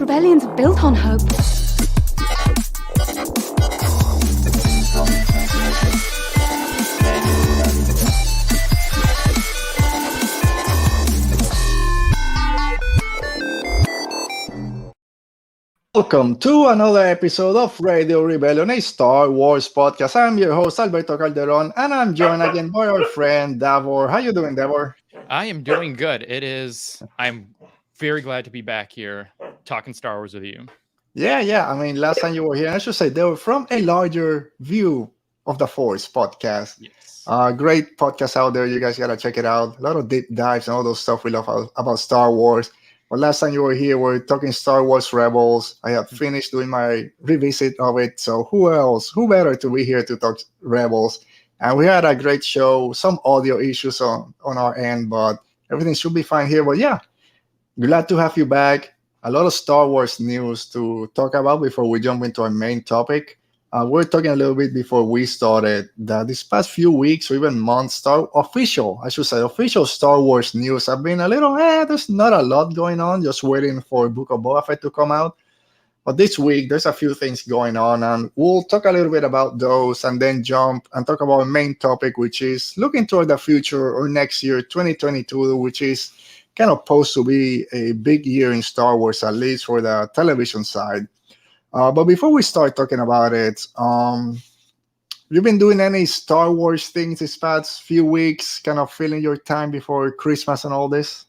Rebellions are built on hope. Welcome to another episode of Radio Rebellion, a Star Wars podcast. I'm your host, Alberto Calderon, and I'm joined again by our friend, Davor. How you doing, Davor? I am doing good. I'm very glad to be back here talking Star Wars with you. Yeah. I mean, last time you were here, I should say they were from a larger view of the Force podcast. Yes. Great podcast out there. You guys got to check it out. A lot of deep dives and all those stuff we love about Star Wars. But last time you were here, we were talking Star Wars Rebels. I had finished doing my revisit of it. So who better to be here to talk Rebels? And we had a great show, some audio issues on our end, but everything should be fine here. But yeah, glad to have you back. A lot of Star Wars news to talk about before we jump into our main topic. We're talking a little bit before we started that this past few weeks or even months, official Star Wars news have been a little, there's not a lot going on, just waiting for Book of Boba Fett to come out. But this week, there's a few things going on, and we'll talk a little bit about those and then jump and talk about our main topic, which is looking toward the future or next year, 2022, which is kind of supposed to be a big year in Star Wars, at least for the television side. But before we start talking about it, you've been doing any Star Wars things this past few weeks, kind of filling your time before Christmas and all this?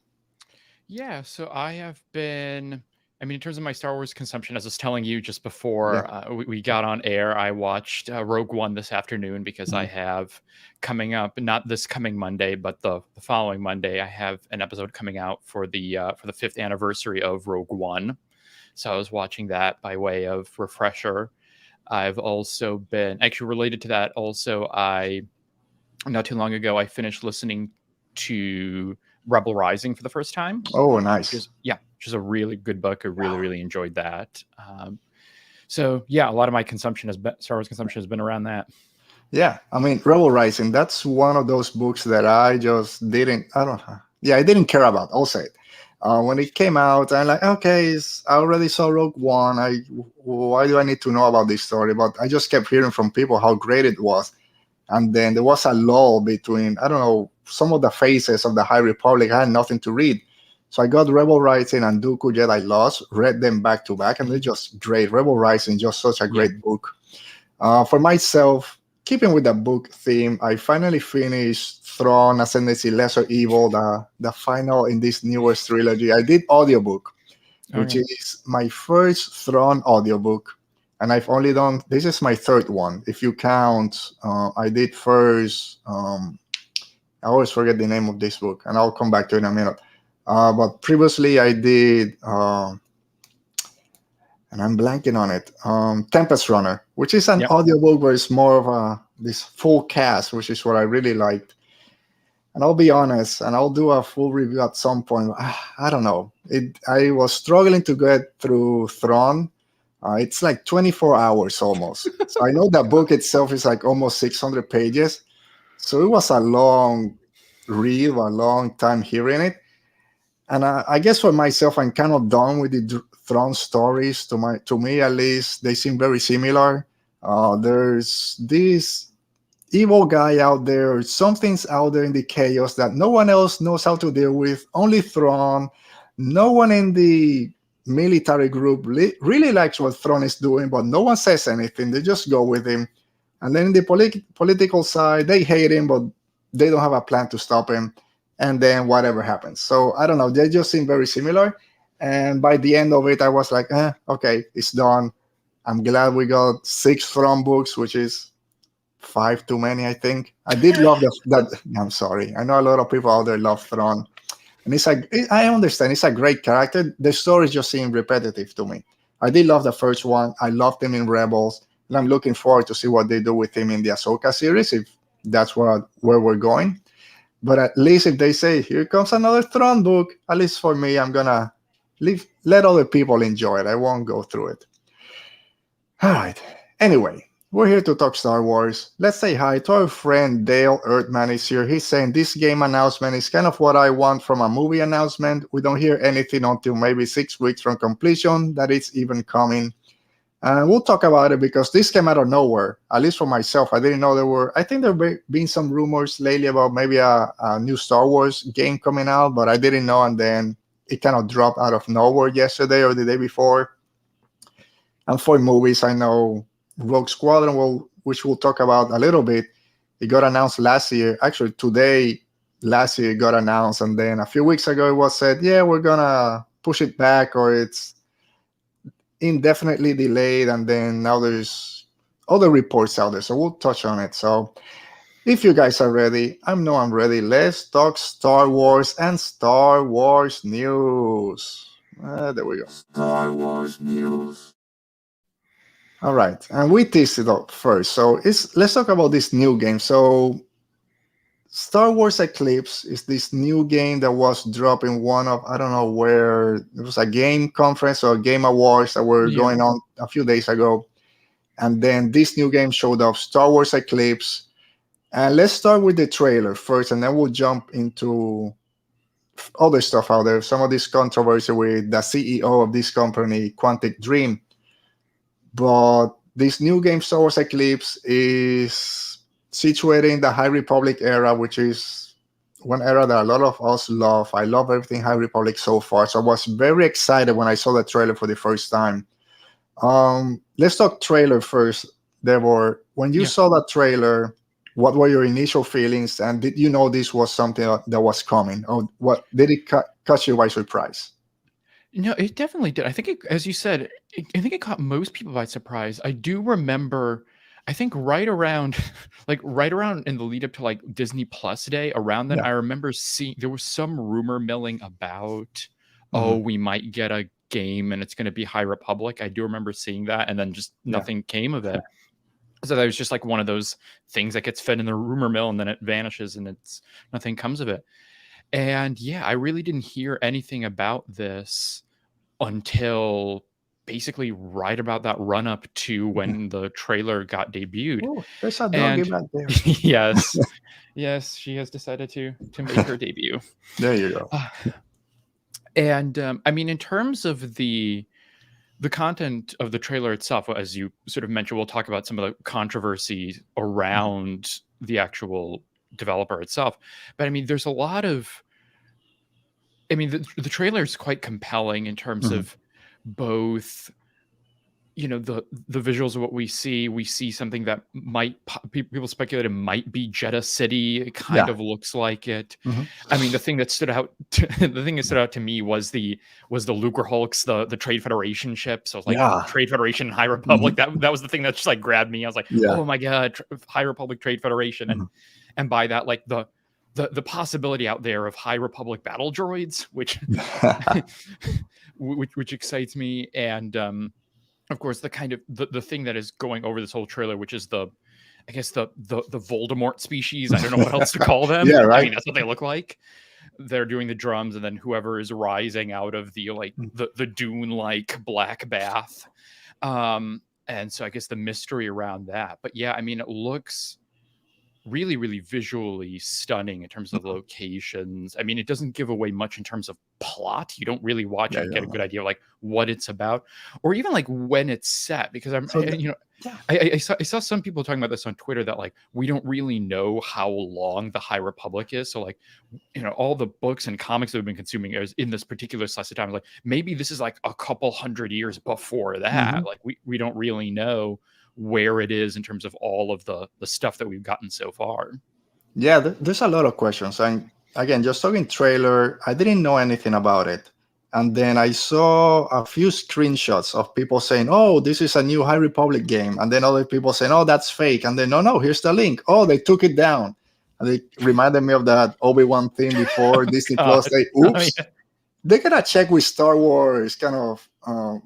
Yeah, so I have been, in terms of my Star Wars consumption, as I was telling you just before we got on air, I watched Rogue One this afternoon because I have coming up, not this coming Monday, but the following Monday, I have an episode coming out for the 5th anniversary of Rogue One. So I was watching that by way of refresher. I've also been, actually related to that, not too long ago, I finished listening to Rebel Rising for the first time. Oh, nice. Which is a really good book. I really enjoyed that. So yeah, a lot of my Star Wars consumption has been around that. Yeah, Rebel Rising, that's one of those books that I just didn't care about, I'll say it. When it came out, I'm like, okay, I already saw Rogue One. Why do I need to know about this story? But I just kept hearing from people how great it was. And then there was a lull between, some of the phases of the High Republic. I had nothing to read. So I got Rebel Rising and Dooku Jedi Lost, read them back to back, and they're just great. Rebel Rising, just such a great book. For myself, keeping with the book theme, I finally finished Thrawn, Ascendancy, Lesser Evil, the final in this newest trilogy. I did audiobook, which is my first Thrawn audiobook. And I've only done, this is my third one. If you count, I did first, I always forget the name of this book, and I'll come back to it in a minute. But previously I did, and I'm blanking on it, Tempest Runner, which is an audiobook where it's more of this full cast, which is what I really liked. And I'll be honest, and I'll do a full review at some point. I don't know. I was struggling to get through Thrawn. It's like 24 hours almost. So I know the book itself is like almost 600 pages. So it was a long read, a long time hearing it. And I guess for myself, I'm kind of done with the Thrawn stories. To me, at least, they seem very similar. There's this evil guy out there, something's out there in the chaos that no one else knows how to deal with, only Thrawn. No one in the military group really likes what Thrawn is doing, but no one says anything. They just go with him. And then in the political side, they hate him, but they don't have a plan to stop him. And then whatever happens. So I don't know, they just seem very similar. And by the end of it, I was like, okay, it's done. I'm glad we got 6 Thrawn books, which is 5 too many, I think. I did love that. I'm sorry. I know a lot of people out there love Thrawn. And I understand, it's a great character. The stories just seem repetitive to me. I did love the first one. I loved him in Rebels. And I'm looking forward to see what they do with him in the Ahsoka series, if that's where we're going. But at least if they say, here comes another Thrawn book, at least for me, I'm going to let other people enjoy it. I won't go through it. All right. Anyway, We're here to talk Star Wars. Let's say hi to our friend Dale Earthman is here. He's saying this game announcement is kind of what I want from a movie announcement. We don't hear anything until maybe 6 weeks from completion that it's even coming. And we'll talk about it because this came out of nowhere. At least for myself, I didn't know there were. I think there have been some rumors lately about maybe a new Star Wars game coming out, but I didn't know. And then it kind of dropped out of nowhere yesterday or the day before. And for movies, I know Rogue Squadron, which we'll talk about a little bit. It got announced last year. Actually, today, last year, it got announced. And then a few weeks ago, it was said, yeah, we're going to push it back or it's indefinitely delayed. And then now there's other reports out there. So we'll touch on it. So if you guys are ready, I know I'm ready. Let's talk Star Wars and Star Wars news. There we go. Star Wars news. All right, and we teased it up first. So let's talk about this new game. So Star Wars Eclipse is this new game that was dropped in one of, I don't know where, it was a game conference or game awards that were going on a few days ago. And then this new game showed up, Star Wars Eclipse. And let's start with the trailer first, and then we'll jump into other stuff out there. Some of this controversy with the CEO of this company, Quantic Dream. But this new game, Star Wars Eclipse, is situated in the High Republic era, which is one era that a lot of us love. I love everything High Republic so far. So I was very excited when I saw the trailer for the first time. Let's talk trailer first, Davor. When you saw that trailer, what were your initial feelings? And did you know this was something that was coming? Or what did it catch you by surprise? No, it definitely did. I think, as you said, I think it caught most people by surprise. I do remember, I think right around in the lead up to like Disney Plus Day, around then, I remember seeing there was some rumor milling about, we might get a game and it's going to be High Republic. I do remember seeing that, and then just nothing came of it. So that was just like one of those things that gets fed in the rumor mill and then it vanishes and nothing comes of it. And yeah, I really didn't hear anything about this until basically right about that run up to when the trailer got debuted. Oh, there's a doggy back there. yes, she has decided to make her debut. There you go. And I mean, in terms of the content of the trailer itself, as you sort of mentioned, we'll talk about some of the controversy around the actual developer itself. But I mean, there's a lot of, I mean, the trailer is quite compelling in terms of both, you know, the visuals of what we see. We see something that might, people speculated might be Jeddah City. It kind of looks like it. I mean, the thing that stood out to me was the Lucrehulks, the Trade Federation ship. So like Trade Federation and High Republic. That was the thing that just like grabbed me. I was like, oh my god, High Republic, Trade Federation, and by that, like the possibility out there of High Republic battle droids, which which excites me, and of course the kind of the thing that is going over this whole trailer, which is the Voldemort species. I don't know what else to call them. I mean, that's what they look like. They're doing the drums, and then whoever is rising out of the like the dune like black bath, and so I guess the mystery around that. But yeah, I mean, it looks really, really visually stunning in terms of locations. I mean, it doesn't give away much in terms of plot. You don't really watch it and get a good idea of like what it's about, or even like when it's set. Because I saw some people talking about this on Twitter that like we don't really know how long the High Republic is. So like, you know, all the books and comics that we've been consuming is in this particular slice of time. Like maybe this is like a couple hundred years before that. Like we don't really know where it is in terms of all of the stuff that we've gotten so far. Yeah, there's a lot of questions. And again, just talking trailer, I didn't know anything about it. And then I saw a few screenshots of people saying, oh, this is a new High Republic game. And then other people saying, oh, that's fake. And then, no, here's the link. Oh, they took it down. And they reminded me of that Obi-Wan thing before Disney Plus. They gotta check with Star Wars kind of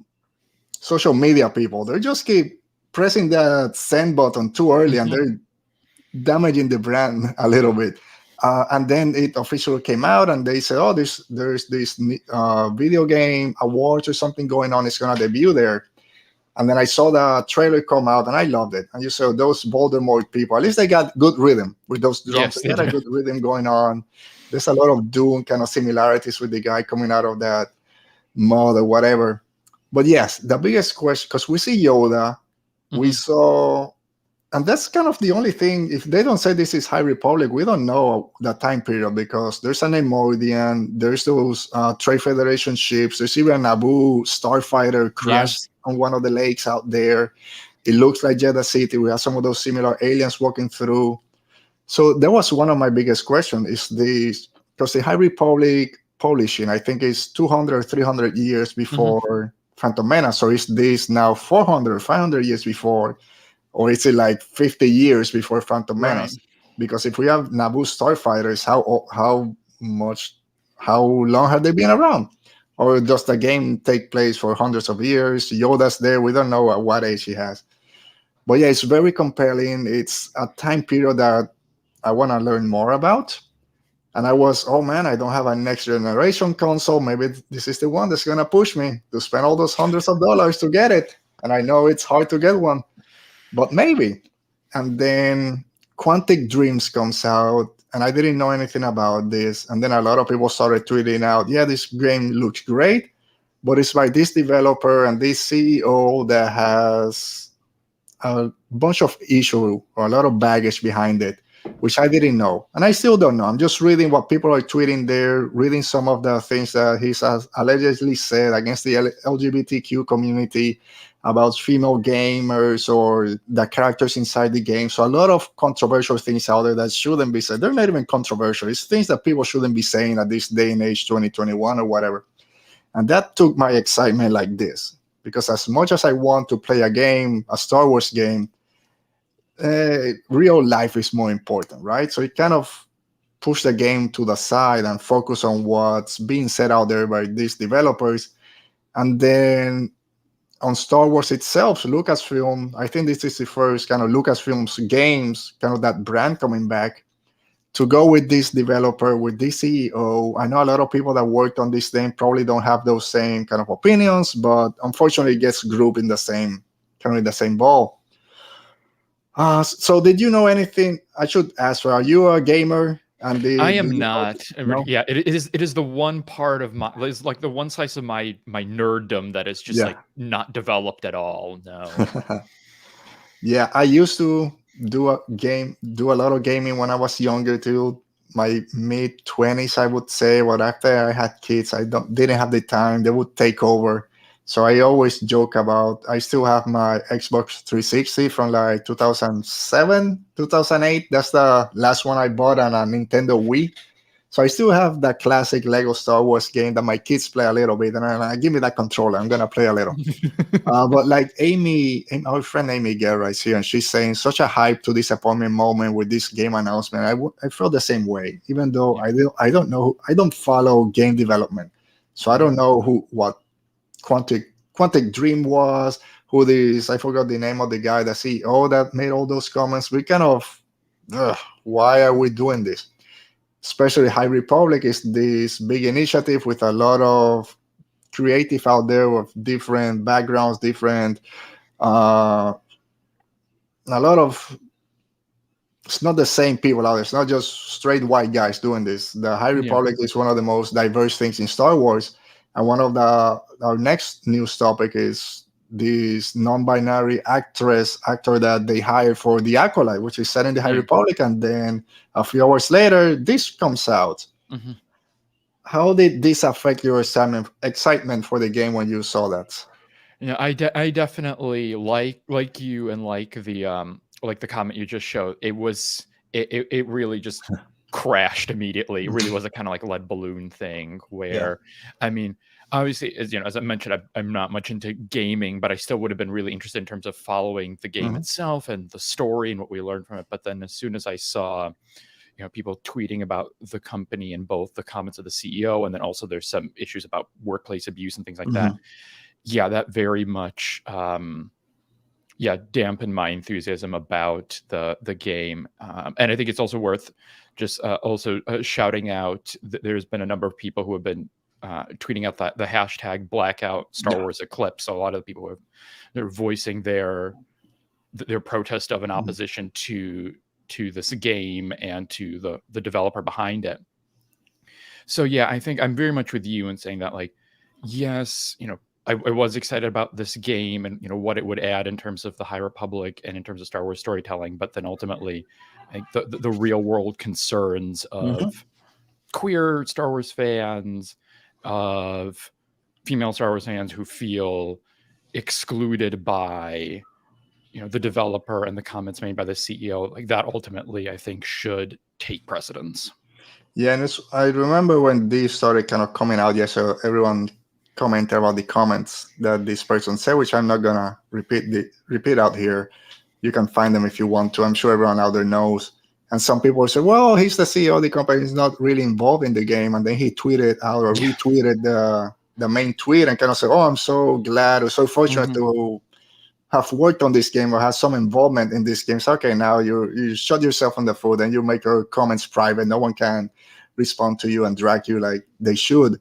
social media people. They just keep pressing that send button too early, and they're damaging the brand a little bit. And then it officially came out, and they said, "Oh, there's this video game awards or something going on. It's gonna debut there." And then I saw the trailer come out, and I loved it. And you saw those Voldemort people. At least they got good rhythm with those drums. Yes, They they got a do. good rhythm going on. There's a lot of Doom kind of similarities with the guy coming out of that mod or whatever. But yes, the biggest question, because we see Yoda, we saw, and that's kind of the only thing. If they don't say this is High Republic, we don't know the time period, because there's an Neimoidian, there's those Trade Federation ships, there's even a Naboo starfighter crashed on one of the lakes out there. It looks like Jeddah City. We have some of those similar aliens walking through. So that was one of my biggest questions, is this, because the High Republic publishing, I think, is 200 or 300 years before Phantom Menace. So is this now 400, 500 years before? Or is it like 50 years before Phantom Menace? Because if we have Naboo starfighters, how long have they been around? Or does the game take place for hundreds of years? Yoda's there. We don't know at what age he has. But yeah, it's very compelling. It's a time period that I want to learn more about. And I was, oh man, I don't have a next generation console. Maybe this is the one that's going to push me to spend all those hundreds of dollars to get it. And I know it's hard to get one, but maybe. And then Quantic Dreams comes out, and I didn't know anything about this. And then a lot of people started tweeting out, yeah, this game looks great, but it's by this developer and this CEO that has a bunch of issue or a lot of baggage behind it, which I didn't know. And I still don't know. I'm just reading what people are tweeting there, reading some of the things that he's allegedly said against the LGBTQ community, about female gamers or the characters inside the game. So a lot of controversial things out there that shouldn't be said. They're not even controversial. It's things that people shouldn't be saying at this day and age, 2021 or whatever. And that took my excitement like this. Because as much as I want to play a game, a Star Wars game, real life is more important, right? So it kind of pushed the game to the side and focus on what's being said out there by these developers. And then on Star Wars itself, Lucasfilm, I think this is the first kind of Lucasfilm's games, kind of that brand coming back, to go with this developer, with this CEO. I know a lot of people that worked on this thing probably don't have those same kind of opinions, but unfortunately it gets grouped in the same, kind of in the same ball. So did you know anything? I should ask, are you a gamer? And I am not. No? Yeah, it is the one part of my, it's like the one slice of my nerddom that is just like not developed at all. No. Yeah, I used to do a lot of gaming when I was younger too. My mid-20s, I would say. But after I had kids, didn't have the time. They would take over. So I always joke about, I still have my Xbox 360 from like 2007, 2008. That's the last one I bought, on a Nintendo Wii. So I still have that classic Lego Star Wars game that my kids play a little bit. And I'm like, give me that controller. I'm going to play a little. But like our friend Amy Guerra is here, and she's saying such a hype to disappointment moment with this game announcement. I felt the same way, even though I don't follow game development. So I don't know what Quantic Dream was, who this, I forgot the name of the guy, the CEO that made all those comments. We kind of, why are we doing this? Especially High Republic is this big initiative with a lot of creative out there with different backgrounds, different, a lot of, it's not the same people out there. It's not just straight white guys doing this. The High Republic is one of the most diverse things in Star Wars. And one of our next news topic is this non-binary actor that they hired for the Acolyte, which is set in the High Republic. And then a few hours later, this comes out. How did this affect your excitement for the game when you saw that? Yeah, I definitely like you, and like the comment you just showed. It really just crashed immediately. It really was a kind of like lead balloon thing where, I mean, obviously, as I mentioned, I'm not much into gaming, but I still would have been really interested in terms of following the game itself and the story and what we learned from it. But then as soon as I saw, people tweeting about the company and both the comments of the CEO, and then also there's some issues about workplace abuse and things like that. Yeah, that very much, dampened my enthusiasm about the game. And I think it's also worth just also shouting out that there's been a number of people who have been tweeting out the hashtag Blackout Star Wars Eclipse. So a lot of the people they're voicing their protest of an opposition to this game and to the developer behind it. So yeah, I think I'm very much with you in saying that, like, yes, I was excited about this game and what it would add in terms of the High Republic and in terms of Star Wars storytelling, but then ultimately, I think the real world concerns of queer Star Wars fans, of female Star Wars fans who feel excluded by the developer and the comments made by the CEO, like that ultimately I think should take precedence. Yeah, and I remember when these started kind of coming out, so everyone commented about the comments that this person said, which I'm not gonna repeat out here. You can find them if you want to. I'm sure everyone out there knows. And some people say, well, he's the CEO of the company, he's not really involved in the game. And then he tweeted out or retweeted the main tweet and kind of said, oh, I'm so glad or so fortunate to have worked on this game or have some involvement in this game. So, okay, now you shut yourself on the foot and you make your comments private. No one can respond to you and drag you like they should.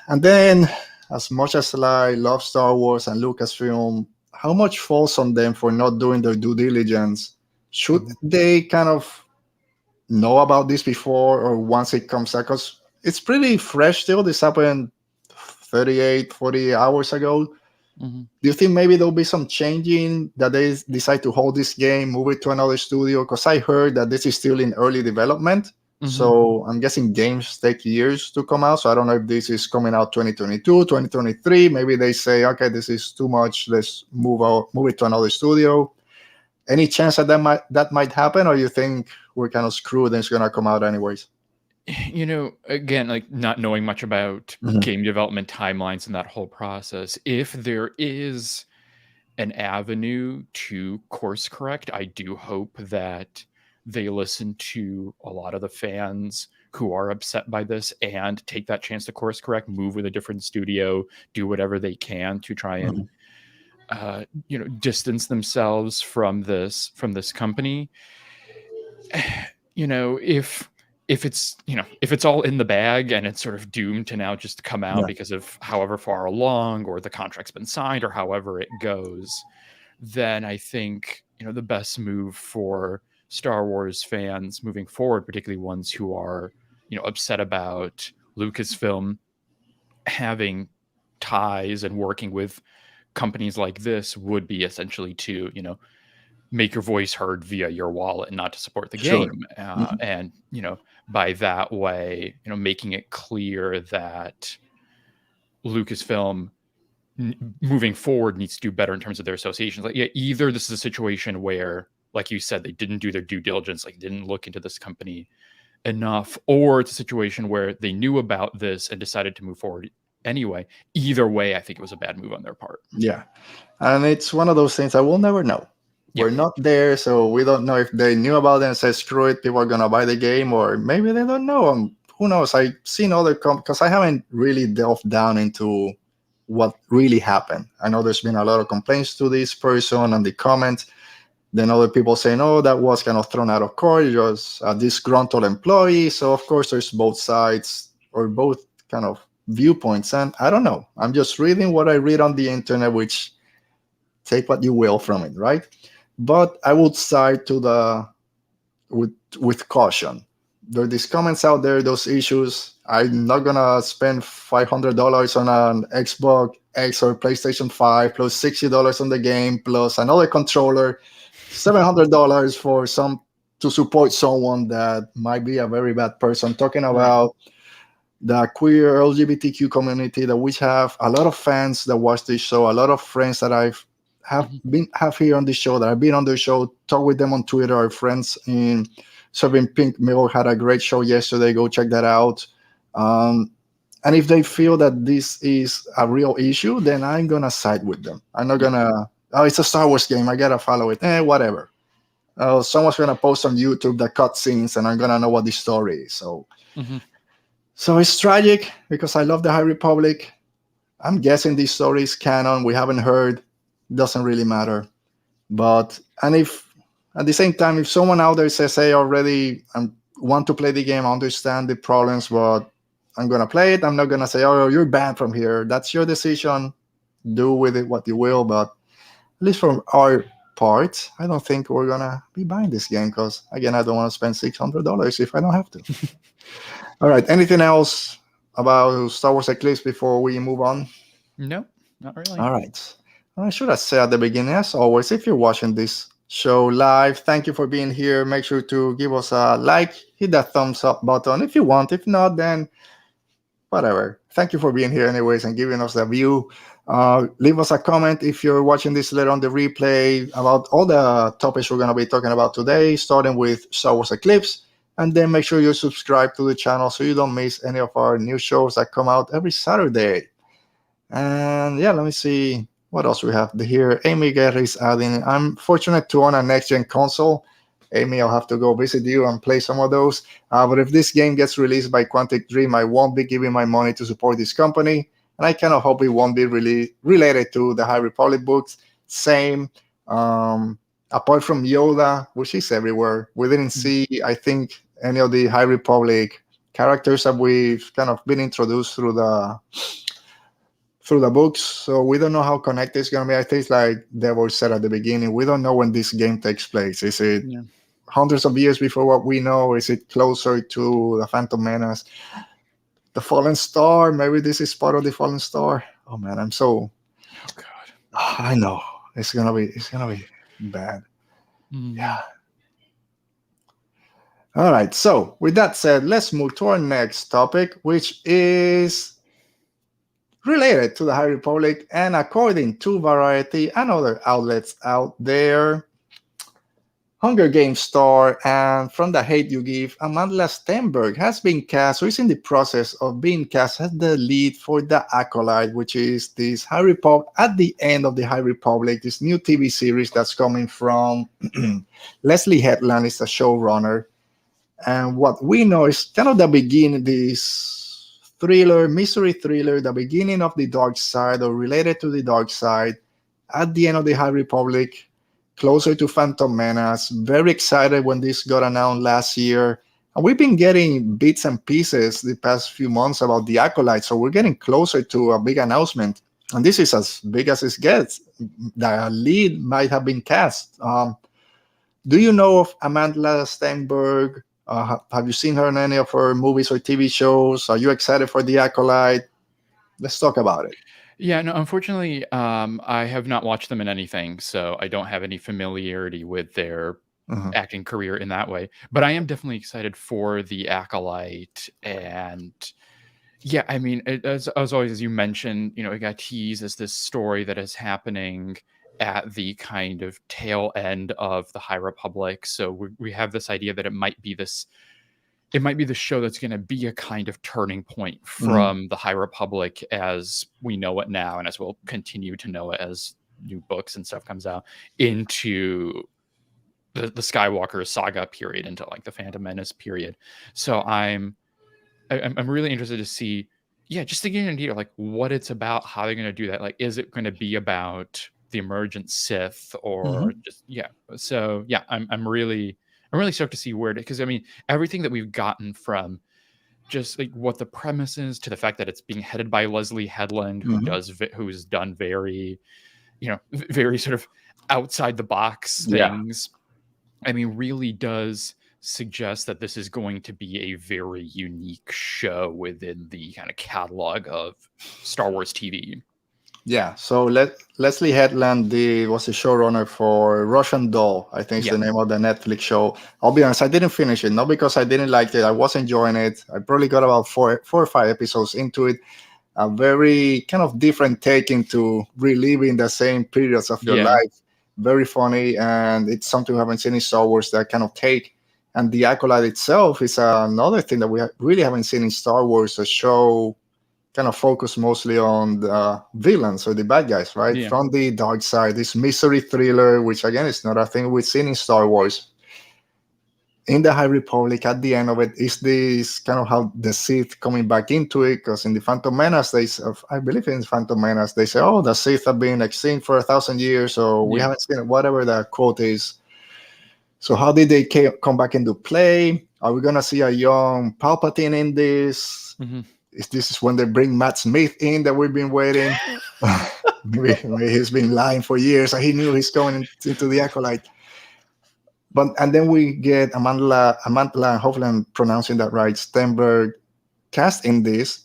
And then, as much as I love Star Wars and Lucasfilm, how much falls on them for not doing their due diligence? Should they kind of know about this before or once it comes out? Because it's pretty fresh still. This happened 38, 40 hours ago. Do you think maybe there'll be some changing that they decide to hold this game, move it to another studio? Because I heard that this is still in early development. So I'm guessing games take years to come out. So I don't know if this is coming out 2022, 2023. Maybe they say, okay, this is too much. Let's move it to another studio. Any chance that might happen, or you think we're kind of screwed and it's going to come out anyways? Again, like not knowing much about game development timelines and that whole process, if there is an avenue to course correct, I do hope that they listen to a lot of the fans who are upset by this and take that chance to course correct, move with a different studio, do whatever they can to try and distance themselves from this company. If it's all in the bag and it's sort of doomed to now just come out because of however far along or the contract's been signed or however it goes, then I think the best move for Star Wars fans moving forward, particularly ones who are upset about Lucasfilm having ties and working with companies like this, would be essentially to make your voice heard via your wallet and not to support the game. And by that way making it clear that Lucasfilm moving forward needs to do better in terms of their associations. Like, either this is a situation where, like you said, they didn't do their due diligence, like didn't look into this company enough, or it's a situation where they knew about this and decided to move forward anyway. Either way, I think it was a bad move on their part. Yeah. And it's one of those things I will never know. We're not there, so we don't know if they knew about it and said, screw it, people are going to buy the game, or maybe they don't know. Who knows? I've seen other because I haven't really delved down into what really happened. I know there's been a lot of complaints to this person and the comments. Then other people saying, oh, that was kind of thrown out of court, just a disgruntled employee. So, of course, there's both sides or both kind of viewpoints. And I don't know. I'm just reading what I read on the internet, which take what you will from it, right? But I would side to with caution. There are these comments out there, those issues. I'm not going to spend $500 on an Xbox X or PlayStation 5 plus $60 on the game plus another controller, $700 for to support someone that might be a very bad person. Talking about the queer LGBTQ community, that we have a lot of fans that watch this show, a lot of friends that have here on the show, that I've been on the show, talk with them on Twitter. Our friends in Serving Pink Mill had a great show yesterday. Go check that out. And if they feel that this is a real issue, then I'm gonna side with them. I'm not gonna, oh, it's a Star Wars game, I gotta follow it. Whatever. Someone's gonna post on YouTube the cutscenes, and I'm gonna know what the story is. So it's tragic because I love the High Republic. I'm guessing this story is canon. We haven't heard. Doesn't really matter. But if at the same time, if someone out there says, hey, already I want to play the game, I understand the problems, but I'm gonna play it. I'm not gonna say, "Oh, you're banned from here." That's your decision. Do with it what you will. But at least from our part, I don't think we're gonna be buying this game because, again, I don't want to spend $600 if I don't have to. All right. Anything else about Star Wars Eclipse before we move on? No, not really. All right. I should have said at the beginning, as always, if you're watching this show live, thank you for being here. Make sure to give us a like, hit that thumbs up button if you want. If not, then whatever. Thank you for being here, anyways, and giving us the view. Leave us a comment if you're watching this later on the replay about all the topics we're going to be talking about today, starting with Star Wars Eclipse. And then make sure you subscribe to the channel so you don't miss any of our new shows that come out every Saturday. And yeah, let me see what else we have here. Amy Guerra is adding. I'm fortunate to own a next-gen console. Amy, I'll have to go visit you and play some of those. But if this game gets released by Quantic Dream, I won't be giving my money to support this company. And I kind of hope it won't be really related to the High Republic books. Same. Apart from Yoda, which is everywhere, we didn't see, I think, any of the High Republic characters that we've kind of been introduced through the books. So we don't know how connected it's going to be. I think it's like Davor said at the beginning, we don't know when this game takes place. Is it hundreds of years before what we know? Is it closer to the Phantom Menace? The Fallen Star? Maybe this is part of the Fallen Star. Oh man, I'm so... Oh god. I know. It's gonna be bad. Yeah. All right. So with that said, let's move to our next topic, which is related to the High Republic, and according to Variety and other outlets out there, Hunger Games star and From the Hate You Give, Amanda Stenberg has been cast, or is in the process of being cast as the lead for The Acolyte, which is this High Republic, at the end of the High Republic, this new TV series that's coming from Leslie Headland is the showrunner. And what we know is kind of the beginning, this thriller, mystery thriller, the beginning of the dark side or related to the dark side at the end of the High Republic, closer to Phantom Menace. Very excited when this got announced last year. And we've been getting bits and pieces the past few months about the Acolyte, so we're getting closer to a big announcement. And this is as big as it gets. The lead might have been cast. Do you know of Amanda Stenberg? Have you seen her in any of her movies or TV shows? Are you excited for The Acolyte? Let's talk about it. Yeah, no, unfortunately, I have not watched them in anything, so I don't have any familiarity with their acting career in that way. But I am definitely excited for The Acolyte. And yeah, I mean, as always, as you mentioned, it got teased as this story that is happening at the kind of tail end of the High Republic. So we have this idea that it might be the show that's going to be a kind of turning point from the High Republic as we know it now, and as we'll continue to know it as new books and stuff comes out, into the Skywalker saga period, into like the Phantom Menace period. So I'm really interested to see, just to get an idea like what it's about, how they're going to do that. Like, is it going to be about the emergent Sith or just So yeah, I'm really stoked to see where it, because I mean everything that we've gotten from just like what the premise is to the fact that it's being headed by Leslie Headland, who's done very very sort of outside the box things. I mean, really does suggest that this is going to be a very unique show within the kind of catalog of Star Wars TV. Yeah, so Leslie Headland was the showrunner for Russian Doll, I think is the name of the Netflix show. I'll be honest, I didn't finish it, not because I didn't like it. I was enjoying it. I probably got about four or five episodes into it. A very kind of different take into reliving the same periods of your life. Very funny, and it's something we haven't seen in Star Wars, that kind of take. And The Acolyte itself is another thing that we really haven't seen in Star Wars, a show kind of focus mostly on the villains or the bad guys, right? From the dark side, this mystery thriller, which again is not a thing we've seen in Star Wars. In the High Republic, at the end of it, is this kind of how the Sith coming back into it, because in the Phantom Menace, I believe in Phantom Menace, they say, oh, the Sith have been extinct for 1,000 years, so we haven't seen it, whatever the quote is. So how did they come back into play? Are we going to see a young Palpatine in this? this is when they bring Matt Smith in that we've been waiting. maybe he's been lying for years and he knew he's going into the Acolyte. But and then we get Amandla, hopefully I'm pronouncing that right, Stenberg cast in this,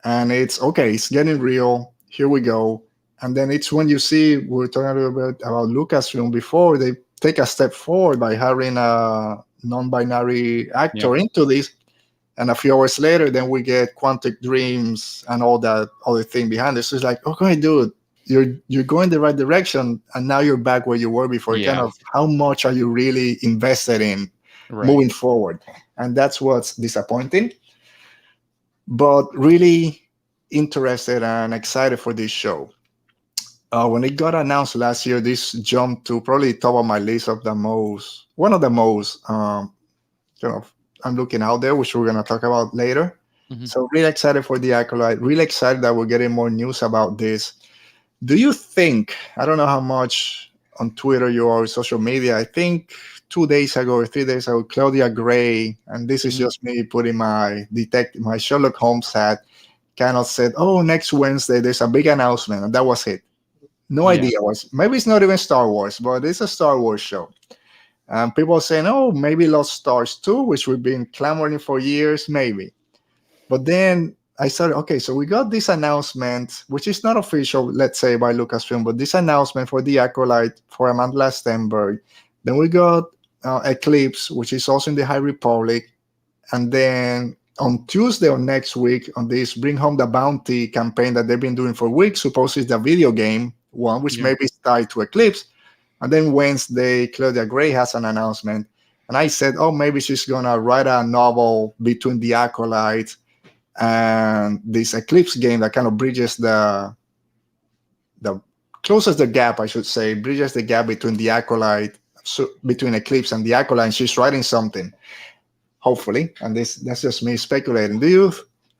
and it's okay, it's getting real. Here we go. And then it's when you see, we were talking a little bit about Lucasfilm before, they take a step forward by hiring a non-binary actor into this. And a few hours later, then we get Quantic Dreams and all that other thing behind it. So it's like, okay, dude, you're going the right direction, and now you're back where you were before. Yeah. Kind of, how much are you really invested in moving forward? And that's what's disappointing. But really interested and excited for this show. When it got announced last year, this jumped to probably top of my list of one of the most, I'm looking out there, which we're going to talk about later. Mm-hmm. So really excited for the Acolyte, really excited that we're getting more news about this. Do you think, I don't know how much on Twitter you are, social media, I think 2 days ago or 3 days ago, Claudia Gray, and this is just me putting my Sherlock Holmes hat, kind of said, oh, next Wednesday, there's a big announcement, and that was it. No idea. Maybe it's not even Star Wars, but it's a Star Wars show. People are saying, oh, maybe Lost Stars 2, which we've been clamoring for years, maybe. But then I started, okay, so we got this announcement, which is not official, let's say, by Lucasfilm, but this announcement for the Acolyte, for Amanda Stenberg. Then we got Eclipse, which is also in the High Republic. And then on Tuesday or next week, on this Bring Home the Bounty campaign that they've been doing for weeks, supposedly it's the video game one, which maybe is tied to Eclipse. And then Wednesday, Claudia Gray has an announcement. And I said, oh, maybe she's going to write a novel between the Acolyte and this Eclipse game that kind of bridges closes the gap, I should say, bridges the gap between the Acolyte, between Eclipse and the Acolyte. And she's writing something, hopefully. And that's just me speculating.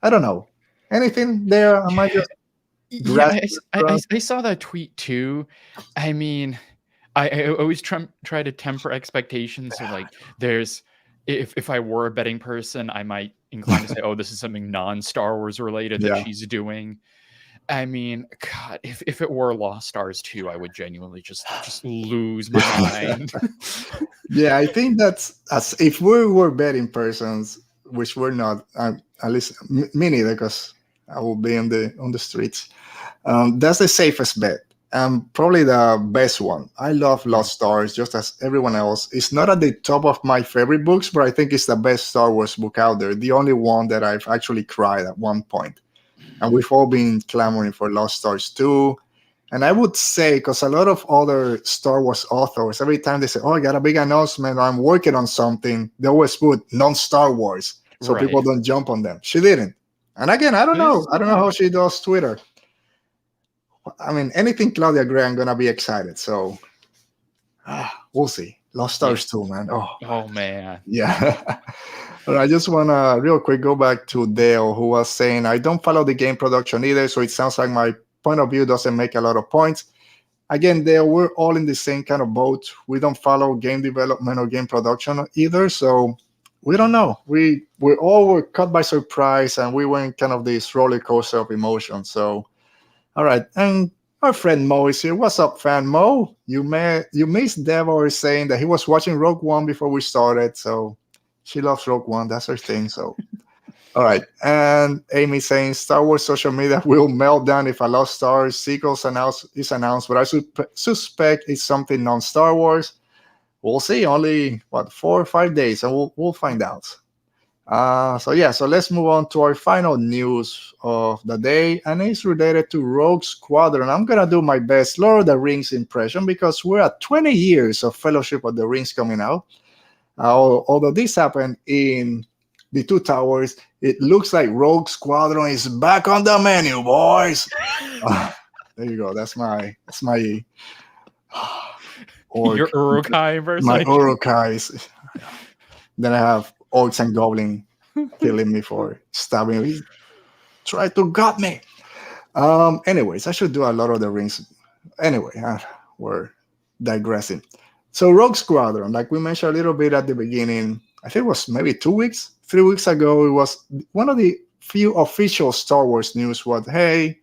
I don't know. Anything there? Am I just... Yeah, I saw that tweet too. I mean, I always try to temper expectations. So like, if I were a betting person, I might incline to say, oh, this is something non-Star Wars related that she's doing. I mean, God, if it were Lost Stars 2, I would genuinely just lose my mind. Yeah, I think that's if we were betting persons, which we're not, at least me neither, because I will be on the streets. That's the safest bet. Probably the best one. I love Lost Stars, just as everyone else. It's not at the top of my favorite books, but I think it's the best Star Wars book out there. The only one that I've actually cried at one point. And we've all been clamoring for Lost Stars 2. And I would say, because a lot of other Star Wars authors, every time they say, oh, I got a big announcement, or I'm working on something, they always put non-Star Wars, so people don't jump on them. She didn't. And again, I don't know. I don't know how she does Twitter. I mean, anything Claudia Gray, I'm going to be excited. So we'll see. Lost Stars 2, man. Oh, man. Yeah. I just want to real quick go back to Dale, who was saying, I don't follow the game production either, so it sounds like my point of view doesn't make a lot of points. Again, Dale, we're all in the same kind of boat. We don't follow game development or game production either, so we don't know. We all were caught by surprise, and we went kind of this roller coaster of emotion. So, all right. And our friend Mo is here. What's up, fan Mo? You missed Davor saying that he was watching Rogue One before we started, so she loves Rogue One. That's her thing. So, all right. And Amy saying Star Wars social media will melt down if a Lost Stars sequel is announced, but I suspect it's something non-Star Wars. We'll see. Only 4 or 5 days, and we'll find out. So let's move on to our final news of the day, and it's related to Rogue Squadron. I'm gonna do my best Lord of the Rings impression because we're at 20 years of Fellowship of the Rings coming out. Although this happened in the Two Towers, it looks like Rogue Squadron is back on the menu, boys. There you go. That's my your Urukai version. My Urukais. Then I have orcs and goblin killing me for stabbing me. Try to gut me. Anyways, I should do a lot of the Rings. Anyway, we're digressing. So Rogue Squadron, like we mentioned a little bit at the beginning, I think it was maybe 3 weeks ago. It was one of the few official Star Wars news. What hey,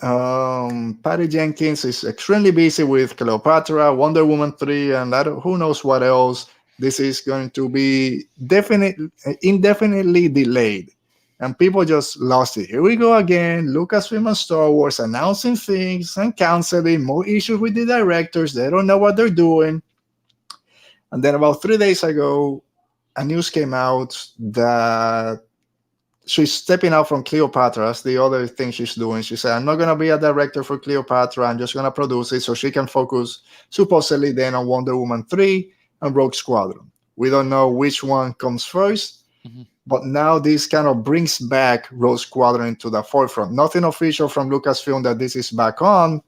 Patty Jenkins is extremely busy with Cleopatra, Wonder Woman 3, and who knows what else. This is going to be indefinitely delayed. And people just lost it. Here we go again. Lucasfilm and Star Wars announcing things and canceling, more issues with the directors. They don't know what they're doing. And then about 3 days ago, a news came out that she's stepping out from Cleopatra. That's the other thing she's doing. She said, I'm not going to be a director for Cleopatra. I'm just going to produce it so she can focus supposedly then on Wonder Woman 3 and Rogue Squadron. We don't know which one comes first, but now this kind of brings back Rogue Squadron to the forefront. Nothing official from Lucasfilm that this is back on.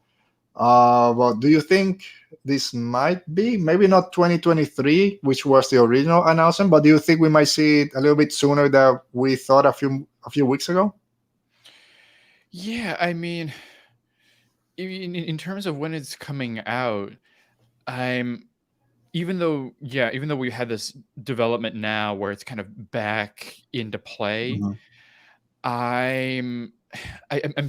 But do you think this might be, maybe not 2023, which was the original announcement, but do you think we might see it a little bit sooner than we thought a few weeks ago? Yeah, I mean, in terms of when it's coming out, even though we had this development now where it's kind of back into play, I'm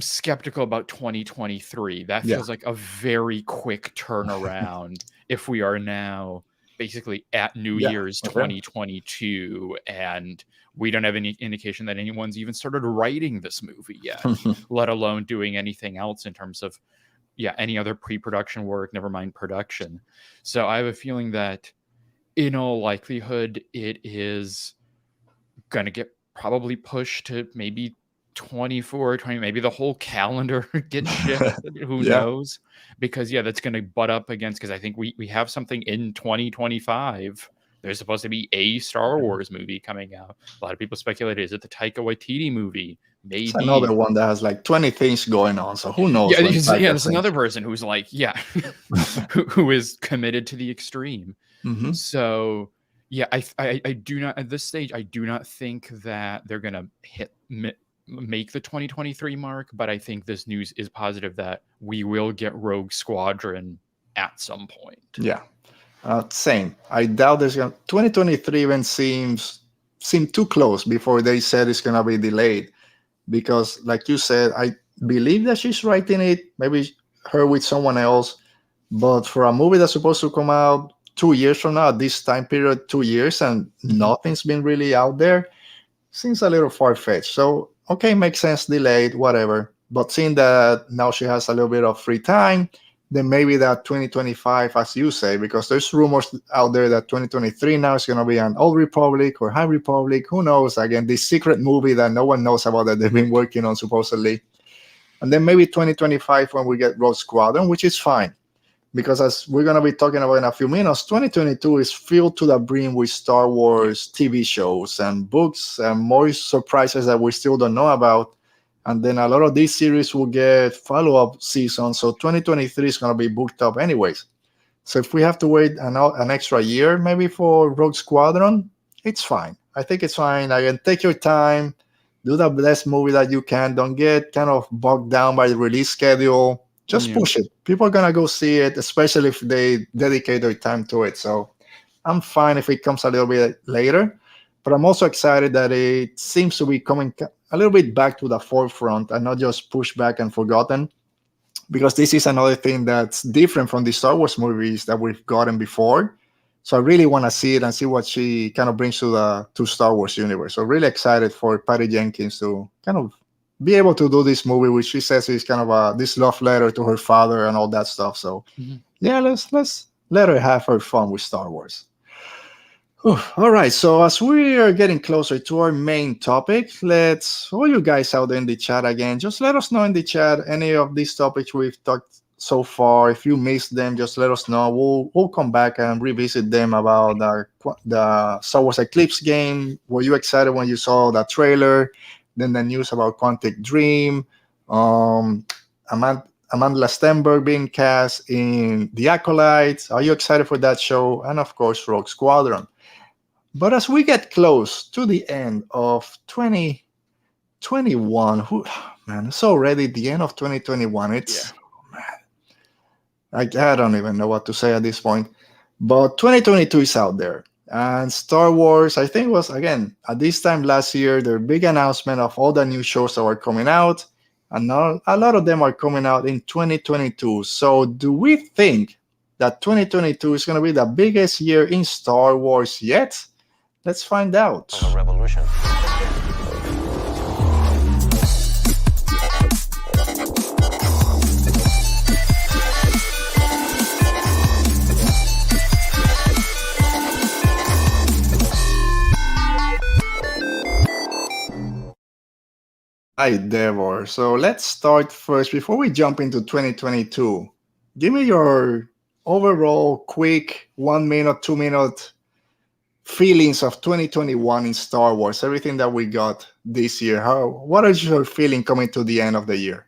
skeptical about 2023. That feels like a very quick turnaround if we are now basically at New Year's 2022 and we don't have any indication that anyone's even started writing this movie yet, let alone doing anything else in terms of any other pre-production work, never mind production. So I have a feeling that in all likelihood it is going to get probably pushed to maybe 24, 20, maybe the whole calendar gets shifted. Who knows? Because that's going to butt up against, because I think we have something in 2025. There's supposed to be a Star Wars movie coming out. A lot of people speculate, is it the Taika Waititi movie? Maybe. It's another one that has like 20 things going on, so who knows? There's another person who's like, who is committed to the extreme. So I do not, at this stage, I do not think that they're going to make the 2023 mark, but I think this news is positive that we will get Rogue Squadron at some point. Same. I doubt there's 2023 even seemed too close before they said it's gonna be delayed, because like you said, I believe that she's writing it, maybe her with someone else, but for a movie that's supposed to come out 2 years from now, this time period, 2 years, and nothing's been really out there, seems a little far-fetched. So okay, makes sense, delayed, whatever. But seeing that now she has a little bit of free time, then maybe that 2025, as you say, because there's rumors out there that 2023 now is going to be an Old Republic or High Republic. Who knows? Again, this secret movie that no one knows about that they've been working on supposedly. And then maybe 2025 when we get Rogue Squadron, which is fine. Because as we're going to be talking about in a few minutes, 2022 is filled to the brim with Star Wars TV shows and books and more surprises that we still don't know about. And then a lot of these series will get follow-up seasons. So 2023 is going to be booked up anyways. So if we have to wait an extra year maybe for Rogue Squadron, it's fine. I think it's fine. Again, take your time. Do the best movie that you can. Don't get kind of bogged down by the release schedule. Just push it. People are going to go see it, especially if they dedicate their time to it. So I'm fine if it comes a little bit later. But I'm also excited that it seems to be coming a little bit back to the forefront and not just pushed back and forgotten. Because this is another thing that's different from the Star Wars movies that we've gotten before. So I really want to see it and see what she kind of brings to Star Wars universe. So really excited for Patty Jenkins to kind of be able to do this movie, which she says is kind of this love letter to her father and all that stuff. So let's let her have her fun with Star Wars. All right, so as we are getting closer to our main topic, all you guys out there in the chat again, just let us know in the chat any of these topics we've talked so far. If you missed them, just let us know. We'll come back and revisit them about the Star Wars Eclipse game. Were you excited when you saw the trailer? Then the news about Quantic Dream, Amanda Stenberg being cast in The Acolyte. Are you excited for that show? And of course, Rogue Squadron. But as we get close to the end of 2021, it's already the end of 2021. I don't even know what to say at this point. But 2022 is out there. And Star Wars, I think was again at this time last year, their big announcement of all the new shows that were coming out. And now a lot of them are coming out in 2022. So do we think that 2022 is going to be the biggest year in Star Wars yet? Let's find out. A revolution. Hi, Davor. So let's start first. Before we jump into 2022, give me your overall quick 1 minute, 2 minute feelings of 2021 in Star Wars, everything that we got this year. What is your feeling coming to the end of the year?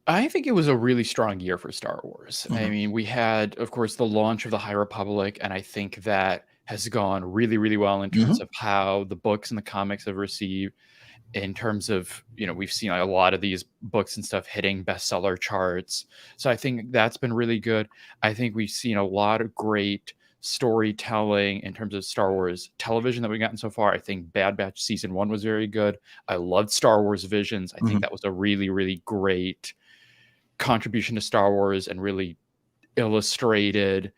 I think it was a really strong year for Star Wars. I mean, we had, of course, the launch of the High Republic, and I think that has gone really, really well in terms of how the books and the comics have received. In terms of, we've seen a lot of these books and stuff hitting bestseller charts. So I think that's been really good. I think we've seen a lot of great storytelling in terms of Star Wars television that we've gotten so far. I think Bad Batch season 1 was very good. I loved Star Wars Visions. I think that was a really, really great contribution to Star Wars and really illustrated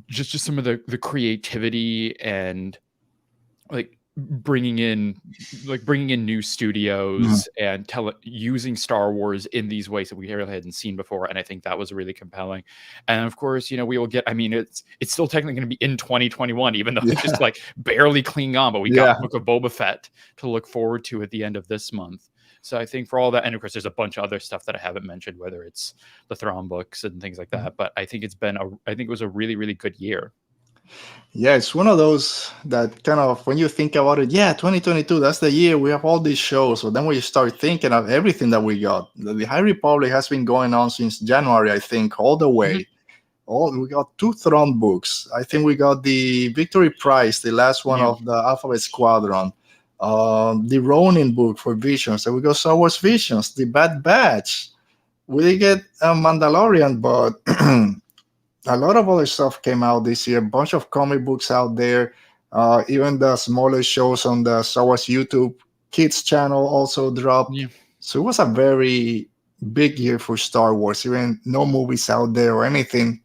just some of the creativity and bringing in new studios and using Star Wars in these ways that we really hadn't seen before. And I think that was really compelling. And of course, we will get, it's still technically going to be in 2021, even though it's just barely clinging on, but we got Book of Boba Fett to look forward to at the end of this month. So I think for all that, and of course, there's a bunch of other stuff that I haven't mentioned, whether it's the Thrawn books and things like that. But I think it was a really, really good year. Yeah, it's one of those that kind of, when you think about it, 2022, that's the year we have all these shows. So then we start thinking of everything that we got. The High Republic has been going on since January, I think, all the way. We got 2 Thrawn books. I think we got the Victory Prize, the last one of the Alphabet Squadron. The Ronin book for Visions. And we got Star Wars Visions, the Bad Batch. We did get a Mandalorian, but a lot of other stuff came out this year. A bunch of comic books out there. Even the smaller shows on the Star Wars YouTube Kids channel also dropped. So it was a very big year for Star Wars. Even no movies out there or anything.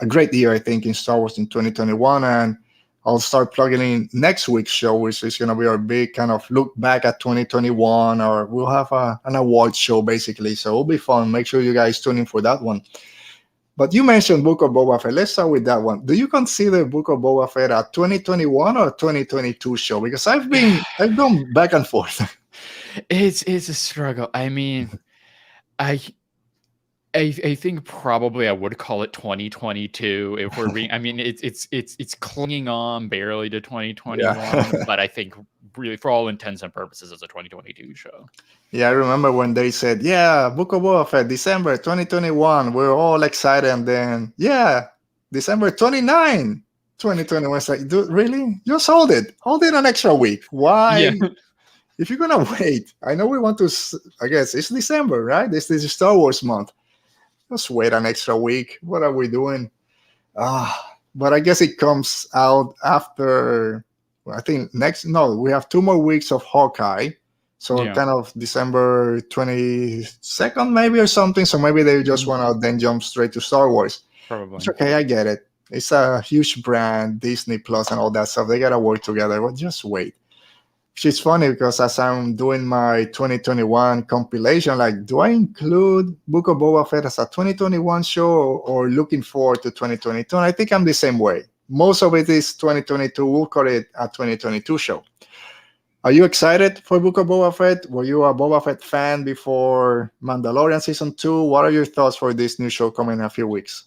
A great year, I think, in Star Wars in 2021. And I'll start plugging in next week's show, which is going to be our big kind of look back at 2021. Or we'll have an award show, basically. So it'll be fun. Make sure you guys tune in for that one. But you mentioned Book of Boba Fett. Let's start with that one. Do you consider Book of Boba Fett a 2021 or 2022 show? Because I've gone back and forth. It's a struggle. I mean, I think probably I would call it 2022 if we're being. I mean, it's clinging on barely to 2021, but I think really, for all intents and purposes, it's a 2022 show. Yeah, I remember when they said, Book of Boba Fett, December 2021. We're all excited. And then, December 29, 2021. It's like, dude, really? Just hold it. Hold it an extra week. Why? Yeah. If you're going to wait, I know we want to, I guess it's December, right? This is Star Wars month. Just wait an extra week. What are we doing? But I guess it comes out after, I think we have 2 more weeks of Hawkeye. So kind of December 22nd maybe or something. So maybe they just want to then jump straight to Star Wars. Probably. It's okay, I get it. It's a huge brand, Disney Plus and all that stuff. They got to work together. But just wait. Which is funny because as I'm doing my 2021 compilation, like, do I include Book of Boba Fett as a 2021 show or looking forward to 2022? And I think I'm the same way. Most of it is 2022. We'll call it a 2022 show. Are you excited for Book of Boba Fett? Were you a Boba Fett fan before Mandalorian Season 2? What are your thoughts for this new show coming in a few weeks?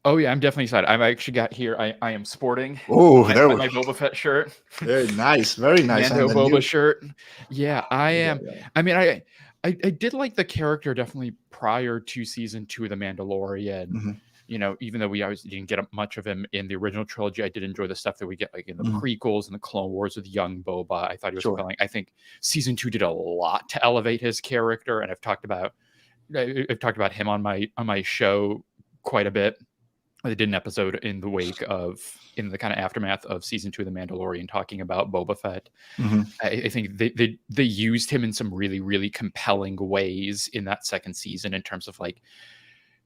Oh, yeah, I'm definitely excited. I've actually got here, I am sporting my Boba Fett shirt. Very nice, very nice. Mando Boba shirt. Yeah, I am. Yeah. I mean, I did like the character definitely prior to Season 2 of The Mandalorian. Even though we obviously didn't get much of him in the original trilogy, I did enjoy the stuff that we get like in the prequels and the Clone Wars with young Boba. I thought he was compelling. I think Season 2 did a lot to elevate his character, and I've talked about him on my show quite a bit. they did an episode in the kind of aftermath of season 2 of The Mandalorian, talking about Boba Fett. Mhm. I think they used him in some really, really compelling ways in that second season, in terms of like,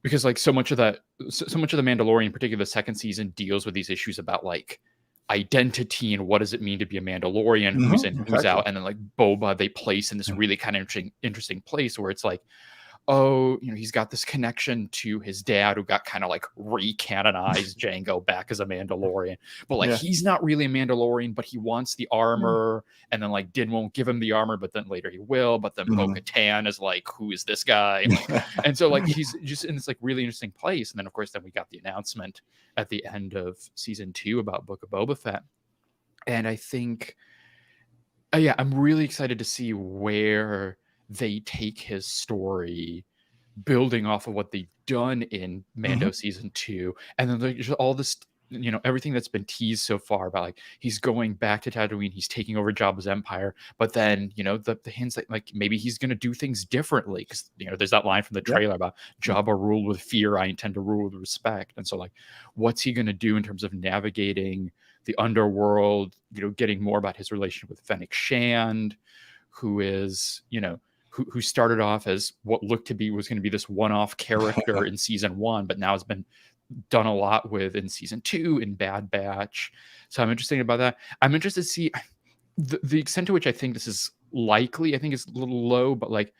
because like so much of the Mandalorian, particularly the second season, deals with these issues about like identity and what does it mean to be a Mandalorian, who's in, who's Exactly. out, and then like Boba they place in this really kind of interesting place where it's like, oh, he's got this connection to his dad who got kind of like recanonized Django back as a Mandalorian. But like, Yeah. he's not really a Mandalorian, but he wants the armor. And then like Din won't give him the armor, but then later he will. But then Bo-Katan is like, who is this guy? Like, and so like, he's just in this like really interesting place. And then of course, then we got the announcement at the end of season 2 about Book of Boba Fett. And I think, yeah, I'm really excited to see where they take his story, building off of what they've done in Mando season 2, and then there's all this, everything that's been teased so far about like he's going back to Tatooine, he's taking over Jabba's empire, but then the hints that like maybe he's going to do things differently, because there's that line from the trailer about Jabba ruled with fear, I intend to rule with respect. And so like, what's he going to do in terms of navigating the underworld, getting more about his relationship with Fennec Shand, who is who started off as what looked to be was going to be this one-off character in season 1, but now has been done a lot with in season 2 in Bad Batch. So I'm interested about that. I'm interested to see the extent to which I think this is likely. I think it's a little low, but like,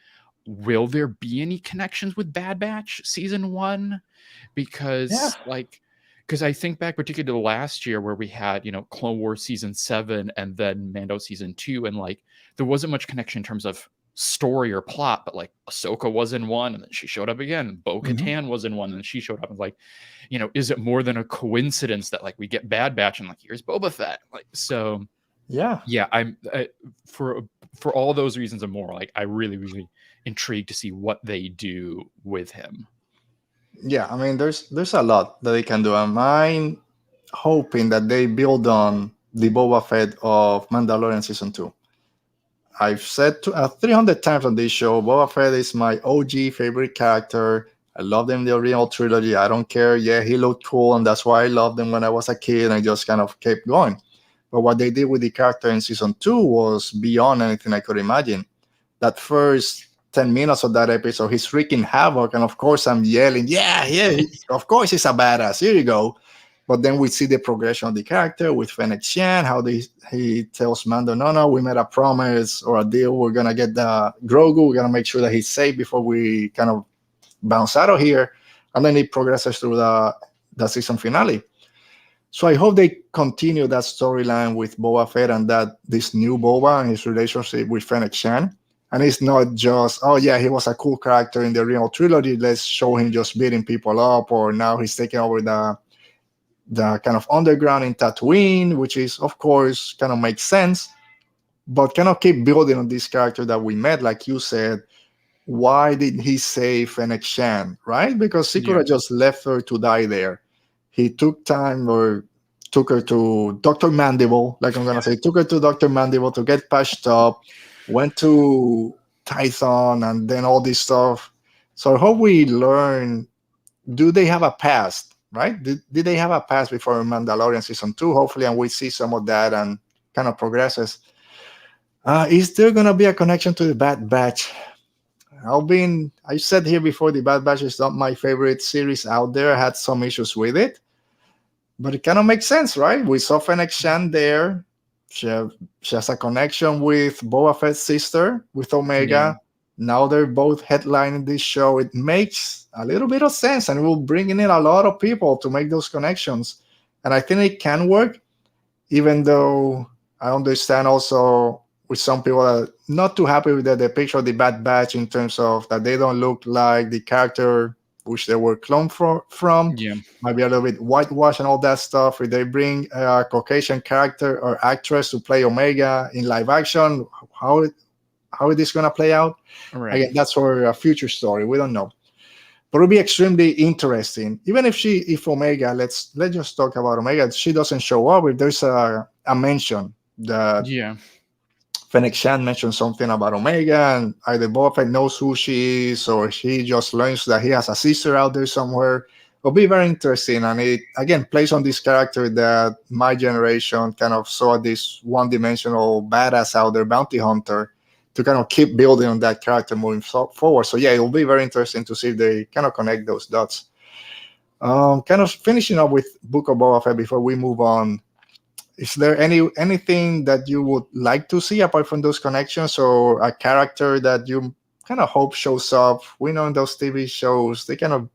will there be any connections with Bad Batch season 1? Because because I think back particularly to last year where we had, Clone Wars season 7 and then Mando season 2, and like there wasn't much connection in terms of story or plot, but like Ahsoka was in one and then she showed up again. Bo-Katan was in one and she showed up. And like, is it more than a coincidence that like we get Bad Batch and like here's Boba Fett? Like, so yeah, I'm for all those reasons and more, like I really, really intrigued to see what they do with him. Yeah, I mean, there's a lot that they can do. I'm hoping that they build on the Boba Fett of Mandalorian season 2. I've said 300 times on this show, Boba Fett is my OG favorite character. I love him in the original trilogy. I don't care. Yeah, he looked cool, and that's why I loved him when I was a kid, and I just kind of kept going. But what they did with the character in season 2 was beyond anything I could imagine. That first 10 minutes of that episode, he's wreaking havoc, and of course I'm yelling, yeah, of course he's a badass. Here you go. But then we see the progression of the character with Fennec Shand, how he tells Mando, no, we made a promise or a deal. We're going to get the Grogu. We're going to make sure that he's safe before we kind of bounce out of here. And then it progresses through the season finale. So I hope they continue that storyline with Boba Fett and that this new Boba and his relationship with Fennec Shand. And it's not just, oh yeah, he was a cool character in the original trilogy. Let's show him just beating people up, or now he's taking over the kind of underground in Tatooine, which is, of course, kind of makes sense, but kind of keep building on this character that we met. Like you said, why did he save Fennec Shand, right? Because he could have just left her to die there. He took time, or took her to Dr. Mandible, like I'm going to say, took her to Dr. Mandible to get patched up, went to Tython, and then all this stuff. So I hope we learn, do they have a past? Right? Did they have a past before Mandalorian season 2? Hopefully, and we see some of that and kind of progresses. Is there going to be a connection to the Bad Batch? I said here before, the Bad Batch is not my favorite series out there. I had some issues with it, but it kind of makes sense, right? We saw Fennec Shand there. She has a connection with Boba Fett's sister, with Omega. Yeah. Now they're both headlining this show. It makes a little bit of sense, and it will bring in a lot of people to make those connections. And I think it can work, even though I understand also with some people that are not too happy with the depiction of the Bad Batch in terms of that they don't look like the character which they were cloned from. Yeah. Might be a little bit whitewashed and all that stuff. If they bring a Caucasian character or actress to play Omega in live action, how is this going to play out? Right. Again, that's for a future story. We don't know. But it'll be extremely interesting. Even if Omega, let's just talk about Omega, she doesn't show up, if there's a mention that Fennec Shand mentioned something about Omega, and either Boba Fett knows who she is, or he just learns that he has a sister out there somewhere. It'll be very interesting, and it again plays on this character that my generation kind of saw this one-dimensional badass out there, bounty hunter, to kind of keep building on that character moving forward. So yeah, it'll be very interesting to see if they kind of connect those dots. Kind of finishing up with Book of Boba Fett before we move on. Is there anything that you would like to see apart from those connections, or a character that you kind of hope shows up? We know in those TV shows they kind of